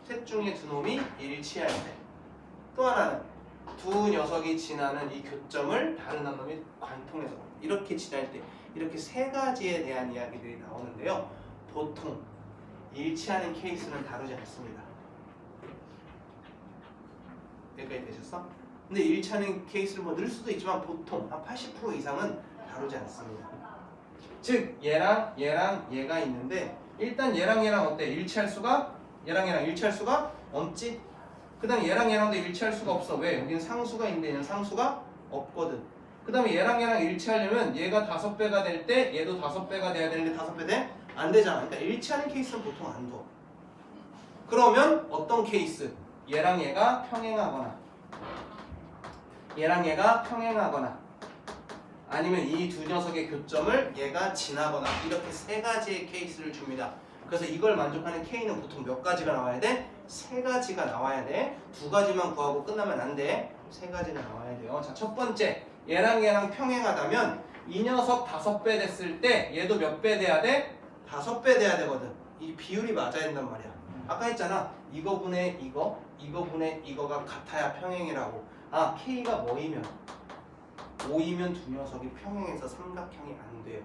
셋 중에 두 놈이 일치할 때. 또 하나는 두 녀석이 지나는 이 교점을 다른 한 놈이 관통해서 이렇게 지날 때. 이렇게 세 가지에 대한 이야기들이 나오는데요. 보통 일치하는 케이스는 다루지 않습니다. 여기까지 되셨어? 근데 일치하는 케이스를 뭐 늘 수도 있지만 보통 한 80% 이상은 다루지 않습니다. 즉 얘랑 얘가 있는데 일단 얘랑 어때? 일치할 수가? 얘랑 일치할 수가 없지? 그 다음에 얘랑도 일치할 수가 없어. 왜? 여기는 상수가 있는데 얘는 상수가 없거든. 그 다음에 얘랑 일치하려면 얘가 5배가 될 때 얘도 5배가 돼야 되는데 5배 돼? 안 되잖아. 그러니까 일치하는 케이스는 보통 안 둬. 그러면 어떤 케이스? 얘랑 얘가 평행하거나 얘랑 얘가 평행하거나 아니면 이 두 녀석의 교점을 얘가 지나거나 이렇게 세 가지의 케이스를 줍니다. 그래서 이걸 만족하는 K는 보통 몇 가지가 나와야 돼? 세 가지가 나와야 돼. 두 가지만 구하고 끝나면 안 돼. 세 가지가 나와야 돼요. 자, 첫 번째 얘랑 평행하다면 이 녀석 5배 됐을 때 얘도 몇 배 돼야 돼? 5배 돼야 되거든. 이 비율이 맞아야 된단 말이야. 아까 했잖아. 이거분의 이거분의 이거가 같아야 평행이라고. 아 K가 뭐이면 5이면 두 녀석이 평행해서 삼각형이 안 돼요.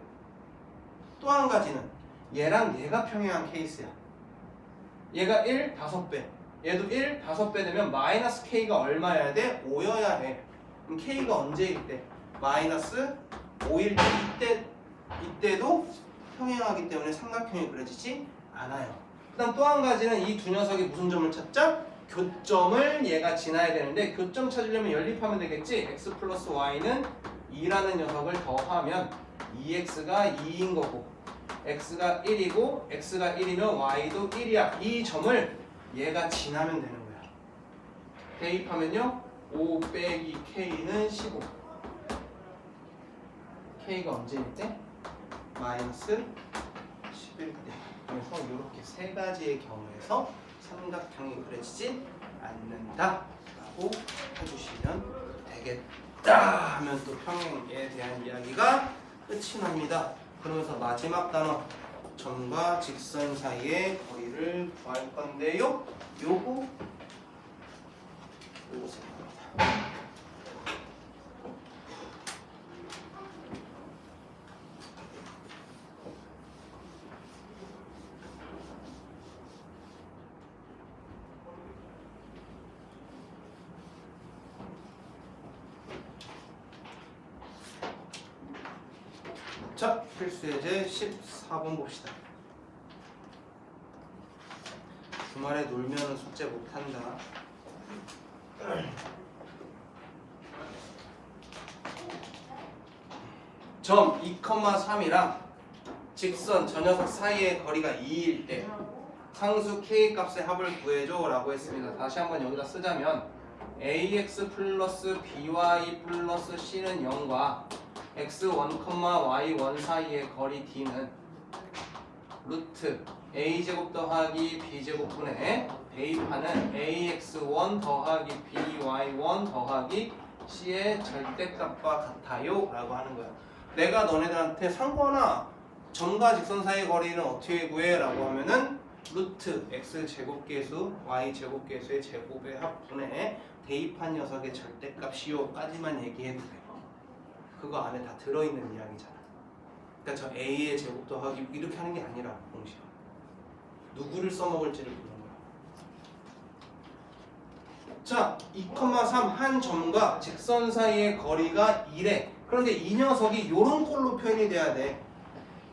또 한 가지는 얘랑 얘가 평행한 케이스야. 얘가 1, 5배. 얘도 1, 5배 되면 마이너스 K가 얼마여야 돼? 5여야 해. 그럼 K가 언제일 때? 마이너스 5일 때 이때도 평행하기 때문에 삼각형이 그려지지 않아요. 그 다음 또 한 가지는 이 두 녀석이 무슨 점을 찾자? 교점을 얘가 지나야 되는데 교점 찾으려면 연립하면 되겠지? x 플러스 y는 2라는 녀석을 더하면 2x가 2인 거고 x가 1이고 x가 1이면 y도 1이야. 이 점을 얘가 지나면 되는 거야. 대입하면요 5 빼기 k는 15. k가 언제일 때? 마이너스 11일 때. 그래서 이렇게 세 가지의 경우에서 삼각형이 그려지지 않는다 라고 해주시면 되겠다 하면 또 평행에 대한 이야기가 끝이 납니다. 그러면서 마지막 단어 점과 직선 사이의 거리를 구할 건데요. 요거 생각합니다. 자, 필수예제 14번 봅시다. 주말에 놀면 숙제 못한다. 점 2,3이랑 직선 저 녀석 사이의 거리가 2일 때 상수 k 값의 합을 구해줘 라고 했습니다. 다시 한번 여기다 쓰자면 ax 플러스 by 플러스 c는 0과 x1, y1 사이의 거리 d는 루트 a제곱 더하기 b제곱분의 대입하는 ax1 더하기 by1 더하기 c의 절대값과 같아요 라고 하는 거야. 내가 너네들한테 상관아 점과 직선 사이의 거리는 어떻게 구해? 라고 하면은 루트 x제곱계수 y제곱계수의 제곱의 합분에 대입한 녀석의 절대값이요까지만 얘기해도 돼. 그거 안에 다 들어있는 이야기잖아. 그러니까 저 a의 제곱 더하기 이렇게 하는 게 아니라 공식. 누구를 써먹을지를 보는 거야. 자, 2,3 한 점과 직선 사이의 거리가 1에 그런데 이 녀석이 요런 꼴로 표현이 돼야 돼.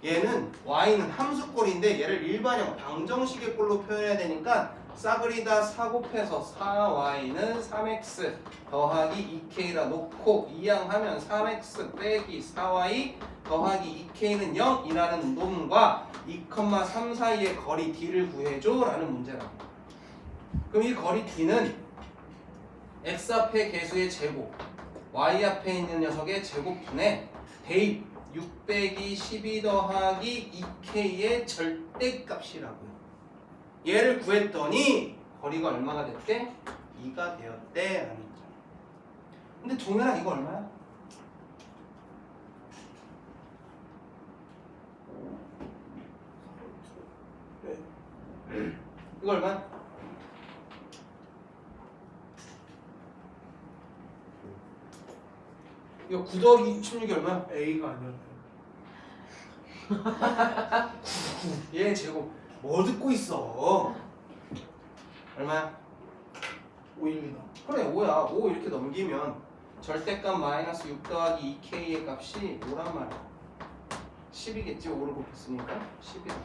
얘는 y는 함수꼴인데 얘를 일반형 방정식의 꼴로 표현해야 되니까 싸그리다 4 곱해서 4y는 3x 더하기 2k라 놓고 이항하면 3x 빼기 4y 더하기 2k는 0이라는 놈과 2,3 사이의 거리 d를 구해줘 라는 문제라고. 그럼 이 거리 d는 x 앞에 개수의 제곱 y 앞에 있는 녀석의 제곱분의 대입 6 빼기 12 더하기 2k의 절대값이라고요. 얘를 구했더니 거리가 얼마가 됐대? 2가 되었대 라는 거죠. 근데 동현아 이거 얼마야? 이거 얼마야? 이거 9 더하기 16이 얼마야? A가 아니었나요? 얘 제곱 뭐 듣고 있어? 얼마야? 5입니다. 그래 5야. 5 이렇게 넘기면 절대값 마이너스 6 더하기 2k의 값이 5란 말이야. 10이겠지. 5를 곱했으니까 10이야.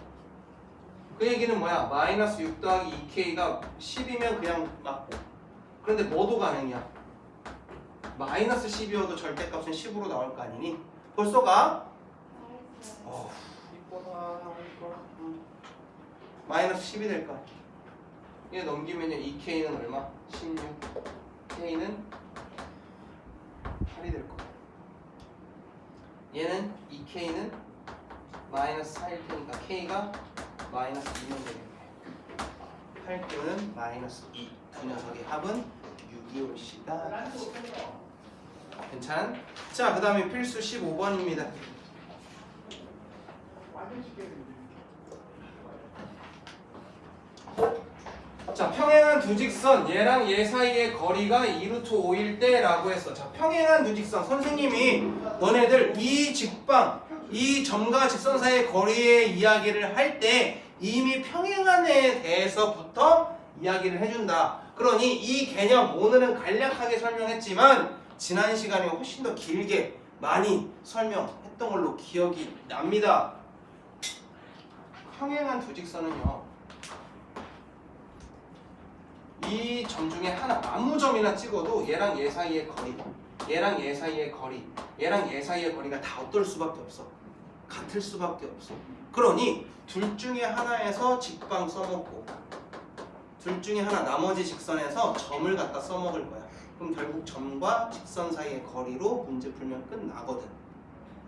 그 얘기는 뭐야? 마이너스 6 더하기 2k가 10이면 그냥 맞고 그런데 뭐도 가능이야. 마이너스 10이어도 절대값은 10으로 나올 거 아니니? 벌써 가? 이뻐라 이뻐라. 마이너스 10이 될 거야. 얘 넘기면요 2k는 얼마? 16 k는 8이 될 거야. 얘는 2k는 마이너스 4일 테니까 k가 마이너스 2면 되겠네. 8k는 마이너스 2. 두 녀석의 합은 6이 올시다. 괜찮? 자, 그 다음에 필수 15번입니다. 자, 평행한 두 직선 얘랑 얘 사이의 거리가 2루트 5일 때라고 했어. 자, 평행한 두 직선 선생님이 너네들 이 직방 이 점과 직선 사이의 거리의 이야기를 할 때 이미 평행한 애에 대해서부터 이야기를 해준다. 그러니 이 개념 오늘은 간략하게 설명했지만 지난 시간에 훨씬 더 길게 많이 설명했던 걸로 기억이 납니다. 평행한 두 직선은요, 이 점 중에 하나 아무 점이나 찍어도 얘랑 얘 사이의 거리, 얘랑 얘 사이의 거리, 얘랑 얘 사이의 거리가 다 어떨 수밖에 없어. 같을 수밖에 없어. 그러니 둘 중에 하나에서 직방 써먹고 둘 중에 하나 나머지 직선에서 점을 갖다 써먹을 거야. 그럼 결국 점과 직선 사이의 거리로 문제 풀면 끝나거든.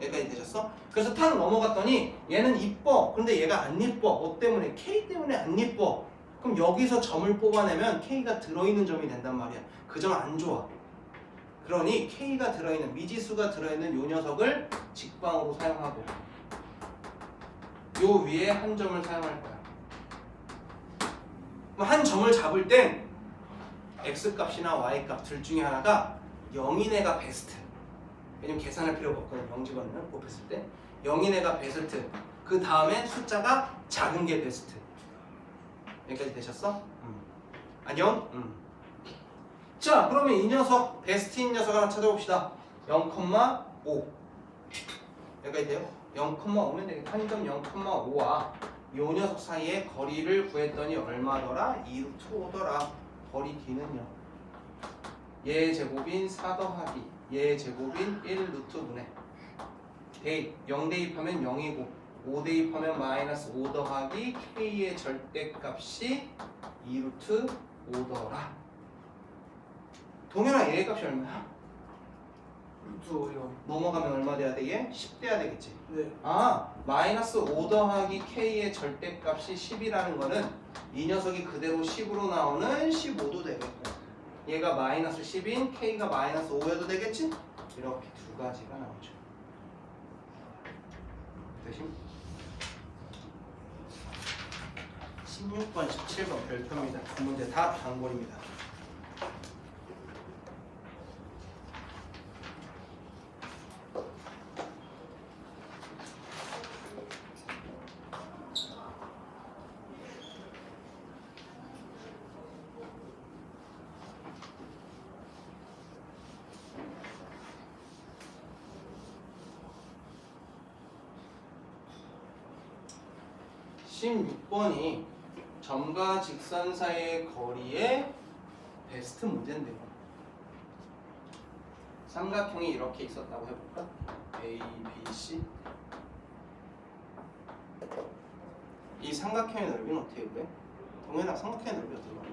여기까지 되셨어? 그래서 탁 넘어갔더니 얘는 이뻐. 근데 얘가 안 이뻐. 뭐 때문에? K 때문에 안 이뻐. 그럼 여기서 점을 뽑아내면 K가 들어있는 점이 된단 말이야. 그 점 안 좋아. 그러니 K가 들어있는, 미지수가 들어있는 요 녀석을 직방으로 사용하고 요 위에 한 점을 사용할 거야. 그럼 한 점을 잡을 땐 X값이나 Y값 둘 중에 하나가 0인 애가 베스트. 왜냐면 계산할 필요가 없거든. 0 집어넣으면 곱했을 때 0인 애가 베스트. 그 다음에 숫자가 작은 게 베스트. 여기까지 되셨어? 안녕? 자, 그러면 이 녀석 베스트인 녀석 하나 찾아봅시다. 0,5 여기까지 돼요? 0,5면 되겠다. 한 점 0,5와 요 녀석 사이의 거리를 구했더니 얼마더라? 2루트 5더라. 거리 D는요, 얘 제곱인 4 더하기 얘 제곱인 1루트 분의 대입 0 대입하면 0이고 5 대입하면 마이너스 5 더하기 K의 절대값이 2루트 5더라. 동현아, 얘 값이 얼마야? 루트 5요. 넘어가면 얼마 돼야 돼? 얘? 10 돼야 되겠지? 네. 아, 마이너스 5 더하기 K의 절대값이 10이라는 거는 이 녀석이 그대로 10으로 나오는 15도 되겠고 얘가 마이너스 10인 K가 마이너스 5여도 되겠지? 이렇게 두 가지가 나오죠. 대신 16번, 17번 별표입니다. 두 문제 다 단골입니다. (16번이) 점과 직선 사이의 거리의 베스트 문제인데요. 삼각형이 이렇게 있었다고 해볼까? A, B, C. 이 삼각형의 넓이는 어떻게 구해? 동현아, 삼각형의 넓이 어떻게 구해?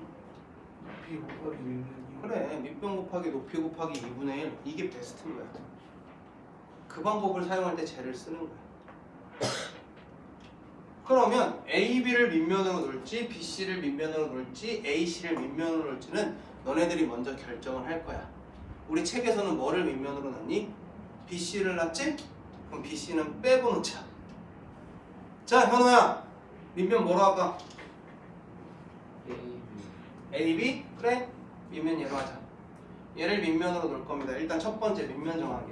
높이 곱하기 위면 그래, 밑변 곱하기 높이 곱하기 2분의 1. 이게 베스트인 거야. 그 방법을 사용할 때 쟤를 쓰는 거야. 그러면 AB를 밑면으로 놓을지 BC를 밑면으로 놓을지 AC를 밑면으로 놓을지는 너네들이 먼저 결정을 할 거야. 우리 책에서는 뭐를 밑면으로 놨니? BC를 놨지? 그럼 BC는 빼고 놓자. 자, 현호야, 밑면 뭐로 할까? AB? 그래? 밑면 얘로 하자. 얘를 밑면으로 놓을 겁니다. 일단 첫 번째 밑면 정하기.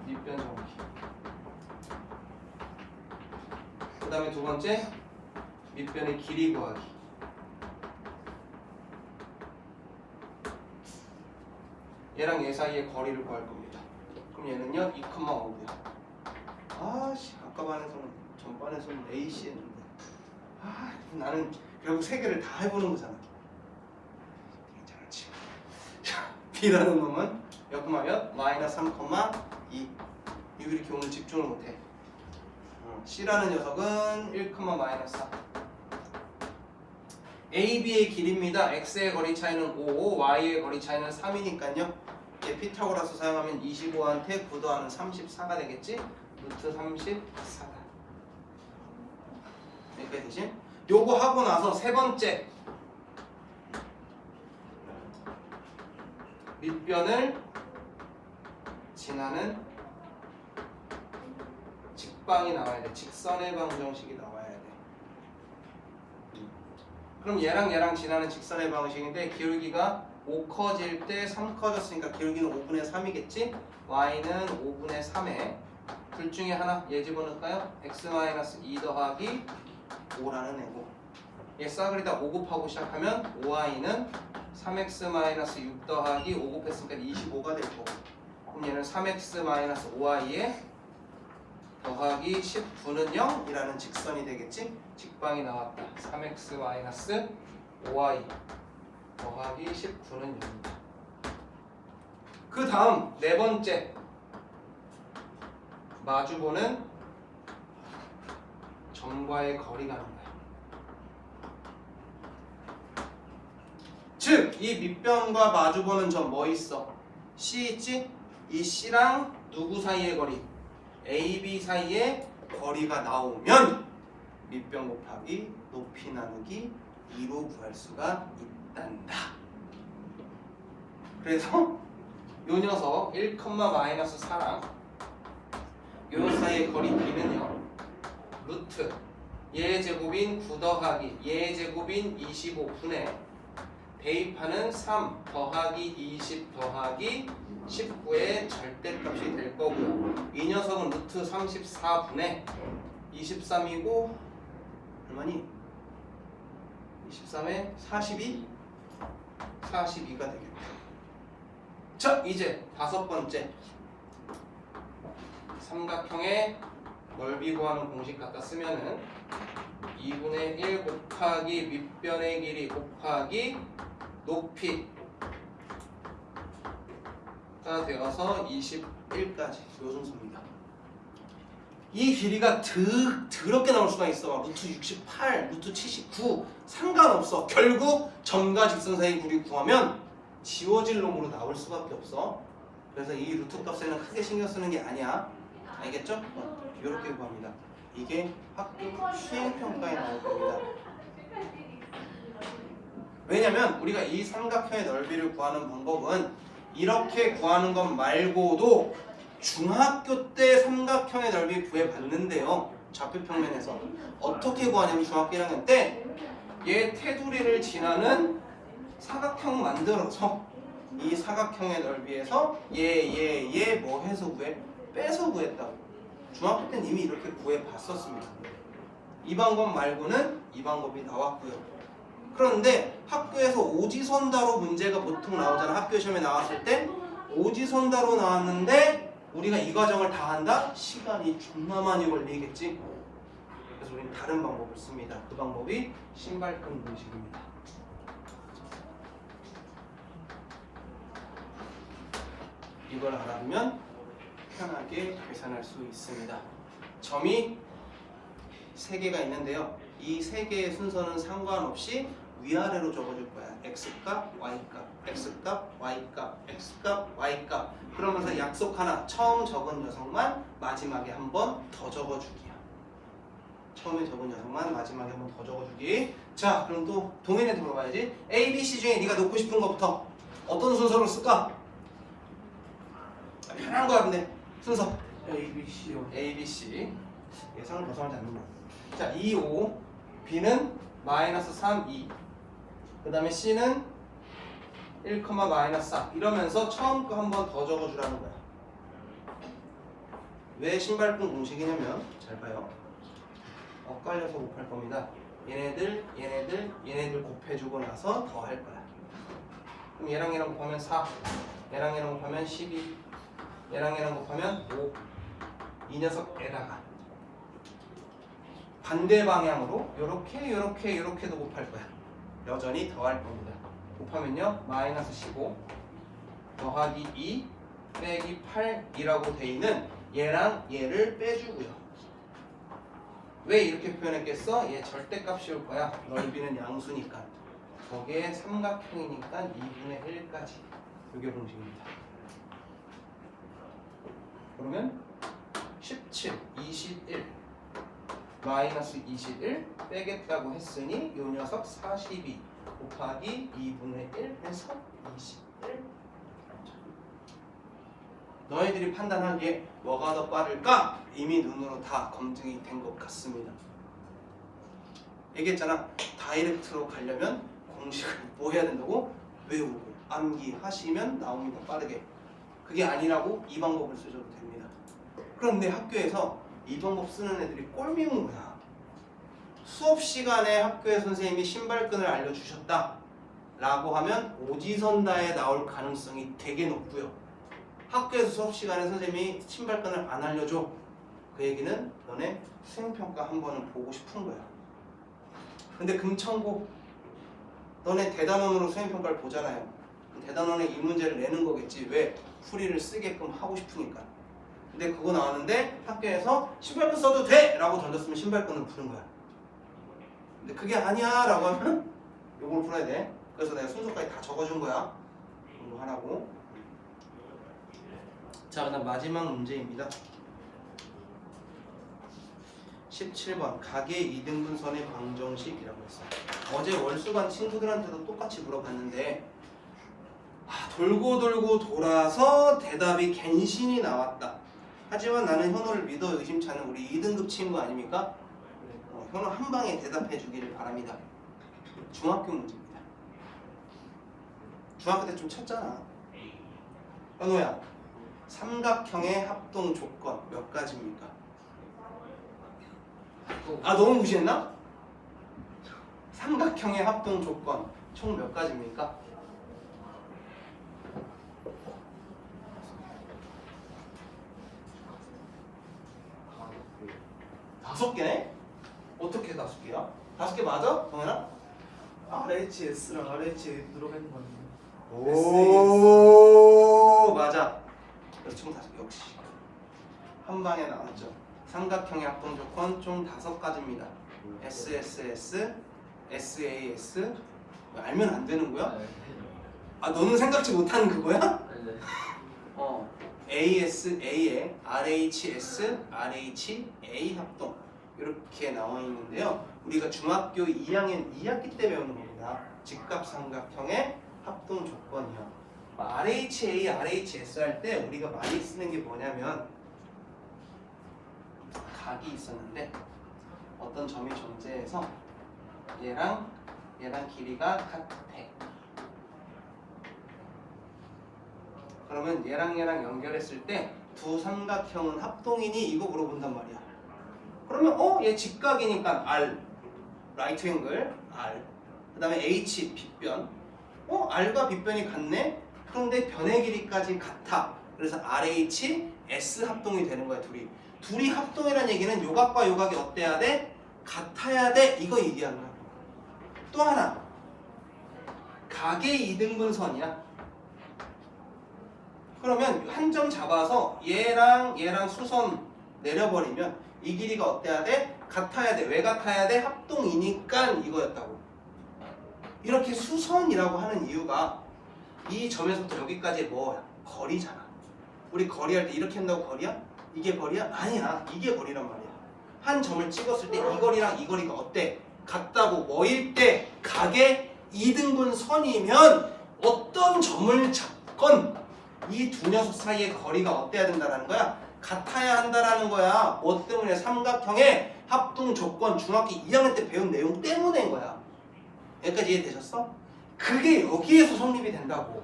밑변 정하기. 그 다음에 두 번째 밑변의 길이 구하기. 얘랑 얘 사이의 거리를 구할 겁니다. 그럼 얘는요 2,5고요. 아씨, 아까 반에서는 전반에서는 AC 했는데 나는 결국 세 개를 다 해보는 거잖아. 괜찮지. B라는 놈은 몇 콤마면 마이너스 3,2. 이거 이렇게 오늘 집중을 못해. C라는 녀석은 1, 마이너스 4. AB의 길이입니다. X의 거리 차이는 5, Y의 거리 차이는 3이니까요. 얘 피타고라스 사용하면 25한테 9 더하면 34가 되겠지? 루트 34다. 여기까지 되지? 요거 하고 나서 세 번째 밑변을 지나는 직방이 나와야 돼. 직선의 방정식이 나와야 돼. 그럼 얘랑 지나는 직선의 방식인데 기울기가 5 커질 때 3 커졌으니까 기울기는 5분의 3이겠지? y는 5분의 3에 둘 중에 하나 얘 집어넣을까요? x-2 더하기 5라는 애고 얘 싸그리다 5 곱하고 시작하면 5y는 3x-6 더하기 5 곱했으니까 25가 될 거고 그럼 얘는 3x-5y에 더하기 19는 0이라는 직선이 되겠지? 직방이 나왔다. 3x-5y 더하기 19는 0이다. 그 다음 네 번째 마주보는 점과의 거리가 나온 거야. 즉, 이 밑변과 마주보는 점 뭐 있어? C 있지? 이 C랑 누구 사이의 거리? A, B 사이의 거리가 나오면 밑변 곱하기 높이 나누기 2로 구할 수가 있단다. 그래서 요 녀석 1,-4랑 요 사이의 거리 B는요 루트 얘 제곱인 9 더하기 얘 제곱인 25분의 대입하는 3 더하기 20 더하기 19의 절대값이 될 거고요. 이 녀석은 루트 34분의 23이고 얼마니? 23에 42? 42가 되겠다. 자, 이제 다섯 번째 삼각형의 넓이 구하는 공식 갖다 쓰면은 2분의 1 곱하기 밑변의 길이 곱하기 높이가 되어서 21까지 요 순서입니다. 이 길이가 더럽게 나올 수가 있어. 루트 68, 루트 79 상관없어. 결국 점과 직선 사이 길이 구하면 지워질 놈으로 나올 수밖에 없어. 그래서 이 루트 값에는 크게 신경 쓰는 게 아니야. 알겠죠? 이렇게 구합니다. 이게 학교 수행평가에 나올 겁니다. 왜냐면 우리가 이 삼각형의 넓이를 구하는 방법은 이렇게 구하는 것 말고도 중학교 때 삼각형의 넓이 구해봤는데요. 좌표평면에서 어떻게 구하냐면 중학교 1학년 때 얘 테두리를 지나는 사각형 만들어서 이 사각형의 넓이에서 얘 뭐 해서 구해? 빼서 구했다고. 중학교 때는 이미 이렇게 구해봤었습니다. 이 방법 말고는 이 방법이 나왔고요. 그런데 학교에서 오지선다로 문제가 보통 나오잖아. 학교 시험에 나왔을 때 오지선다로 나왔는데 우리가 이 과정을 다 한다? 시간이 존나 많이 걸리겠지. 그래서 우리는 다른 방법을 씁니다. 그 방법이 신발끈 공식입니다. 이걸 알아두면 편하게 계산할 수 있습니다. 점이 3개가 있는데요. 이 3개의 순서는 상관없이 위아래로 적어줄 거야. x값, y값, x값, y값, x값, y값. 그러면서 약속 하나. 처음 적은 녀석만 마지막에 한 번 더 적어주기야. 처음에 적은 녀석만 마지막에 한 번 더 적어주기. 자, 그럼 또 동현이한테 물어봐야지. A, B, C 중에 네가 넣고 싶은 것부터 어떤 순서로 쓸까? 편한 거야 근데 순서. A, B, C요. A, B, C. 예상을 벗어나지 않는 거야. 자, 2, 5. B는 마이너스 3, 2. 그 다음에 C는 1, 마이너스 4. 이러면서 처음 거 한 번 더 적어주라는 거야. 왜 신발끈 공식이냐면 잘 봐요. 엇갈려서 곱할 겁니다. 얘네들 곱해주고 나서 더 할 거야. 그럼 얘랑 곱하면 4. 얘랑 곱하면 12. 얘랑 곱하면 5. 이 녀석에다가 반대 방향으로 요렇게도 곱할 거야. 여전히 더할 겁니다. 곱하면요 마이너스 15 더하기 2 빼기 8이라고 돼 있는 얘랑 얘를 빼주고요. 왜 이렇게 표현했겠어? 얘 절대값이 올 거야. 넓이는 양수니까. 거기에 삼각형이니까 2분의 1까지. 이게 공식입니다. 그러면 17, 21 마이너스 21 빼겠다고 했으니 요 녀석 42 곱하기 2분의 1 해서 21. 너희들이 판단하기에 뭐가 더 빠를까? 이미 눈으로 다 검증이 된 것 같습니다. 얘기했잖아. 다이렉트로 가려면 공식을 뭐 해야 된다고? 외우고 암기하시면 나옵니다. 빠르게. 그게 아니라고 이 방법을 쓰셔도 됩니다. 그런데 학교에서 이 방법 쓰는 애들이 꼴미운 거야. 수업 시간에 학교에 선생님이 신발끈을 알려주셨다 라고 하면 오지선다에 나올 가능성이 되게 높고요. 학교에서 수업 시간에 선생님이 신발끈을 안 알려줘. 그 얘기는 너네 수행평가 한 번은 보고 싶은 거야. 근데 금천고 너네 대단원으로 수행평가를 보잖아요. 대단원에 이 문제를 내는 거겠지. 왜? 풀이를 쓰게끔 하고 싶으니까. 근데 그거 나왔는데 학교에서 신발끈 써도 돼! 라고 던졌으면 신발끈을 푸는 거야. 근데 그게 아니야 라고 하면 요걸 풀어야 돼. 그래서 내가 순서까지 다 적어준 거야. 공부하라고. 자, 그다음 마지막 문제입니다. 17번 가계 2등분선의 방정식이라고 했어요. 어제 월수반 친구들한테도 똑같이 물어봤는데 돌고 돌고 돌아서 대답이 갠신이 나왔다. 하지만 나는 현호를 믿어 의심찮은 우리 2등급 친구 아닙니까? 현호 한 방에 대답해 주기를 바랍니다. 중학교 문제입니다. 중학교 때 좀 쳤잖아. 현호야, 삼각형의 합동 조건 몇 가지입니까? 너무 무시했나? 삼각형의 합동 조건 총 몇 가지입니까? 다섯 개네? 어떻게 다섯 개야? 다섯 개 맞아? 동현아? RHS랑 RH 들어가 있는 거 아니에요? 오 맞아. 그래서 총 다섯 개. 역시 한 방에 나왔죠. 삼각형의 합동 조건 총 5가지입니다. SSS, SAS 알면 안 되는 거야? 너는 생각지 못하는 그거야? AS, A에 RHS, RHA 합동 이렇게 나와 있는데요. 우리가 중학교 2학년 2학기 때 배우는 겁니다. 직각삼각형의 합동 조건이요. RHA, RHS 할 때 우리가 많이 쓰는 게 뭐냐면 각이 있었는데 어떤 점이 존재해서 얘랑 길이가 같아. 그러면 얘랑 연결했을 때 두 삼각형은 합동이니 이거 물어본단 말이야. 그러면 얘 직각이니까 R, 라이트 앵글 R. 그다음에 H 빗변. R과 빗변이 같네. 그런데 변의 길이까지 같아. 그래서 RH, S 합동이 되는 거야, 둘이 합동이라는 얘기는 요각과 요각이 어때야 돼? 같아야 돼. 이거 얘기하는 거야. 또 하나. 각의 2등분선이야. 그러면 한 점 잡아서 얘랑 수선 내려버리면 이 길이가 어때야 돼? 같아야 돼. 왜 같아야 돼? 합동이니까 이거였다고. 이렇게 수선이라고 하는 이유가 이 점에서부터 여기까지 뭐야? 거리잖아. 우리 거리할 때 이렇게 한다고 거리야? 이게 거리야? 아니야. 이게 거리란 말이야. 한 점을 찍었을 때 이 거리랑 이 거리가 어때? 같다고. 뭐일 때? 각의 2등분 선이면 어떤 점을 잡건 이 두 녀석 사이의 거리가 어때야 된다는 거야? 같아야 한다라는 거야. 뭐 때문에? 삼각형의 합동 조건 중학교 2학년 때 배운 내용 때문인 거야. 여기까지 이해되셨어? 그게 여기에서 성립이 된다고.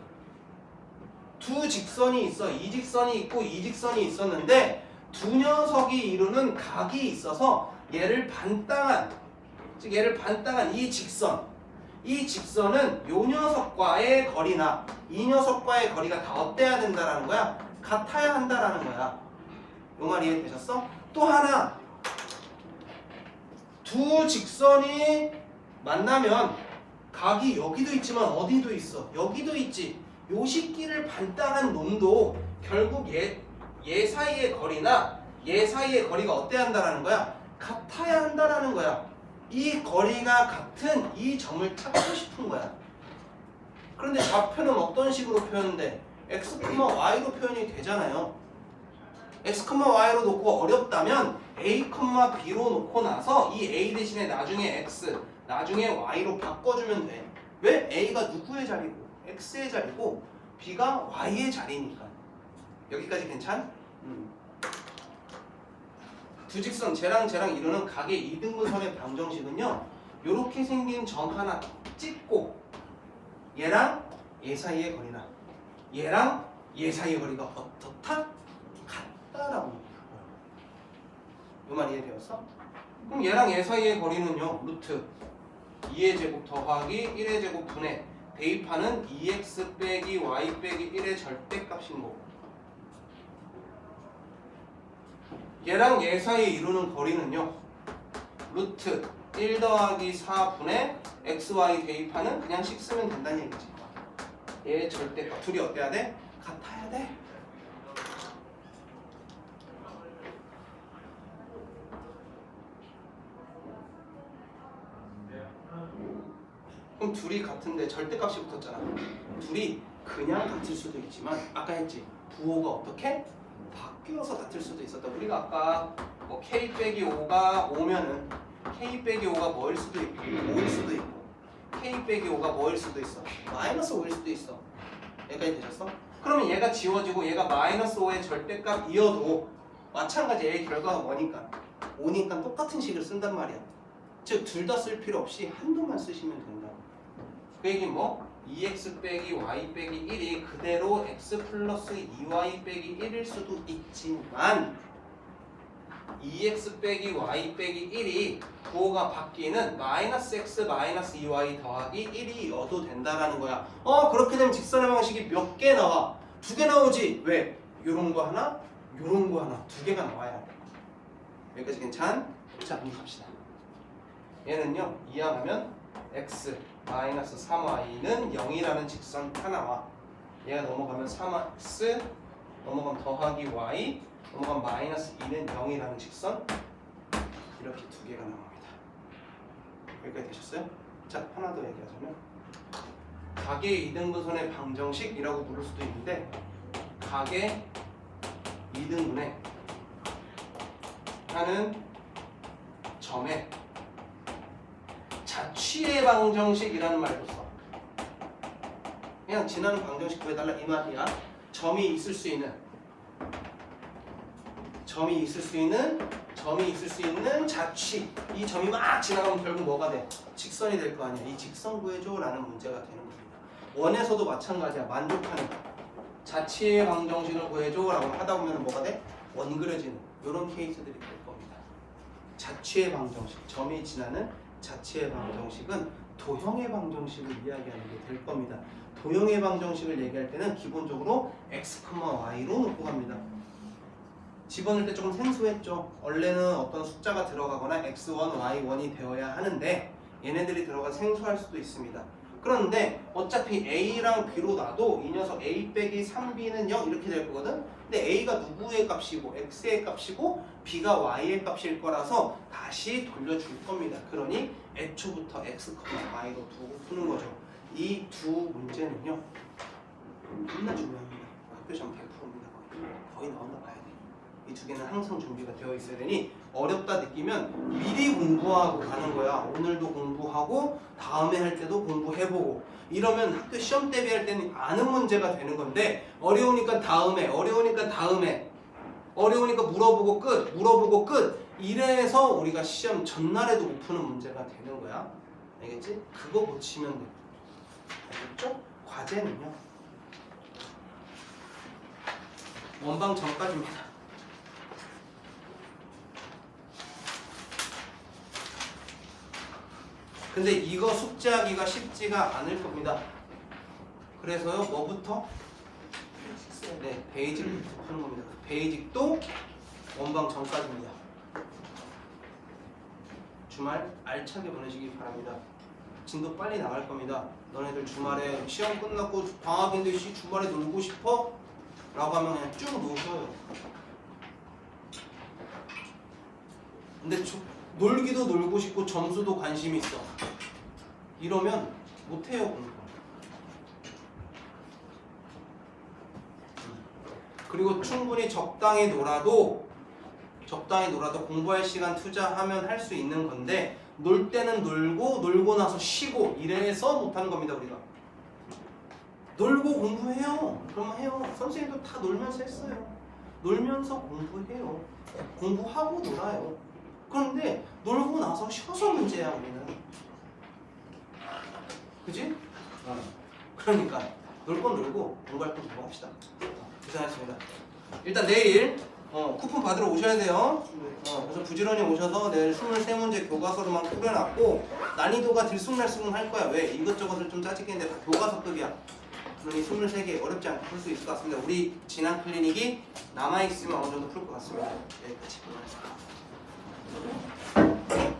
두 직선이 있어. 이 직선이 있고 이 직선이 있었는데 두 녀석이 이루는 각이 있어서 얘를 반땅한 이 직선. 이 직선은 요 녀석과의 거리나 이 녀석과의 거리가 다 어때야 된다라는 거야? 같아야 한다라는 거야. 요 말 이해되셨어? 또 하나. 두 직선이 만나면 각이 여기도 있지만 어디도 있어. 여기도 있지. 요 식기를 반땅한 놈도 결국 얘 사이의 거리나 얘 사이의 거리가 어때야 한다라는 거야? 같아야 한다라는 거야. 이 거리가 같은 이 점을 찾고 싶은 거야. 그런데 좌표는 어떤 식으로 표현돼? x, y로 표현이 되잖아요. x, y로 놓고 어렵다면 a, b로 놓고 나서 이 a 대신에 나중에 x, 나중에 y로 바꿔주면 돼. 왜? a가 누구의 자리고 x의 자리고 b가 y의 자리니까. 여기까지 괜찮? 두 직선 쟤랑 이루는 각의 2등분선의 방정식은요 요렇게 생긴 점 하나 찍고 얘랑 얘 사이의 거리나 얘랑 얘 사이의 거리가 어떻다? 같다라고 얘기해요. 요 말 이해되었어? 그럼 얘랑 얘 사이의 거리는요 루트 2의 제곱 더하기 1의 제곱 분의 대입하는 2x 빼기 y 빼기 1의 절대값인 거고 얘랑 얘 사이에 이루는 거리는요 루트 1 더하기 4분의 xy 대입하는 그냥 식 쓰면 된다는 얘기지. 얘 절대값 둘이 어때야 돼? 같아야 돼. 그럼 둘이 같은데 절대값이 붙었잖아. 둘이 그냥 같을 수도 있지만 아까 했지 부호가 어떻게? 바뀌어서 같을 수도 있었다. 우리가 아까 뭐 k 빼기 5가 5면은 k 빼기 5가 뭐일 수도 있고 5일 수도 있고 k 빼기 5가 뭐일 수도 있어 마이너스 5일 수도 있어. 여기까지 되셨어? 그러면 얘가 지워지고 얘가 마이너스 5의 절대값이어도 마찬가지 얘의 결과가 뭐니까 5니까 똑같은 식을 쓴단 말이야. 즉 둘 다 쓸 필요 없이 한도만 쓰시면 된다고. 그 얘기는 뭐? 2x 빼기 y 빼기 1이 그대로 x 플러스 2y 빼기 1일 수도 있지만 2x 빼기 y 빼기 1이 부호가 바뀌는 마이너스 x 마이너스 2y 더하기 1이어도 된다라는 거야. 그렇게 되면 직선의 방식이 몇 개 나와? 2개 나오지. 왜? 요런 거 하나, 요런 거 하나 2개가 나와야 돼. 여기까지 괜찮? 자, 넘어갑시다. 얘는요 이항하면 x 마이너스 3y는 0이라는 직선 하나와 얘가 넘어가면 3x 넘어가면 더하기 y 넘어가면 마이너스 2는 0이라는 직선 이렇게 2개가 나옵니다. 여기까지 되셨어요? 자, 하나 더 얘기하자면 각의 이등분선의 방정식이라고 부를 수도 있는데 각의 이등분의 하는 점의 자취의 방정식이라는 말도 써. 그냥 지나는 방정식 구해달라 이 말이야. 점이 있을 수 있는 자취. 이 점이 막 지나가면 결국 뭐가 돼? 직선이 될 거 아니야. 이 직선 구해줘라는 문제가 되는 겁니다. 원에서도 마찬가지야. 만족하는 거. 자취의 방정식을 구해줘라고 하다 보면 뭐가 돼? 원 그려지는 이런 케이스들이 될 겁니다. 자취의 방정식, 점이 지나는 자취의 방정식은 도형의 방정식을 이야기하는 게 될 겁니다. 도형의 방정식을 얘기할 때는 기본적으로 x, y로 놓고 갑니다. 집어넣을 때 조금 생소했죠. 원래는 어떤 숫자가 들어가거나 x1, y1이 되어야 하는데 얘네들이 들어가 생소할 수도 있습니다. 그런데 어차피 a랑 b로 놔도 이 녀석 a 빼기 3b는 0 이렇게 될 거거든. 근데 a가 누구의 값이고 x의 값이고 b가 y의 값일 거라서 다시 돌려줄 겁니다. 그러니 애초부터 x, y로 두고 푸는 거죠. 이 두 문제는요 겁나 중요합니다. 학교 시험 100%입니다. 거의 나온다 봐야 돼. 이 두 개는 항상 준비가 되어 있어야 되니 어렵다 느끼면 미리 공부하고 가는 거야. 오늘도 공부하고 다음에 할 때도 공부해보고 이러면 학교 시험 대비할 때는 아는 문제가 되는 건데 어려우니까 다음에 어려우니까 물어보고 끝 이래서 우리가 시험 전날에도 못 푸는 문제가 되는 거야. 알겠지? 그거 고치면 돼. 알겠죠? 과제는요 원방 전까지입니다. 근데 이거 숙제하기가 쉽지가 않을 겁니다. 그래서요 뭐부터? 네, 베이직부터 푸는 겁니다. 베이직도 원방 전까지입니다. 주말 알차게 보내시기 바랍니다. 진도 빨리 나갈 겁니다. 너네들 주말에 시험 끝났고 방학인데 주말에 놀고 싶어? 라고 하면 그냥 쭉 노셔요. 근데 놀기도 놀고 싶고 점수도 관심 있어. 이러면 못해요 공부. 그리고 충분히 적당히 놀아도 공부할 시간 투자하면 할 수 있는 건데 놀 때는 놀고 나서 쉬고 이래서 못하는 겁니다. 우리가 놀고 공부해요. 그러면 해요. 선생님도 다 놀면서 했어요. 놀면서 공부해요. 공부하고 놀아요. 그런데 놀고 나서 쉬어서 문제야 우리는. 그지? 그러니까 놀 건 놀고 공부할 건 공부합시다. 고생하셨습니다. 일단 내일 쿠폰 받으러 오셔야 돼요. 그래서 부지런히 오셔서 내일 23문제 교과서로만 꾸려놨고 난이도가 들쑥날쑥은 할 거야. 왜? 이것저것을 좀 짜증겠는데 다 교과서급이야. 그러니 23개 어렵지 않게 풀 수 있을 것 같습니다. 우리 지난 클리닉이 남아있으면 어느 정도 풀 것 같습니다. 여기까지. 고생하셨습니다.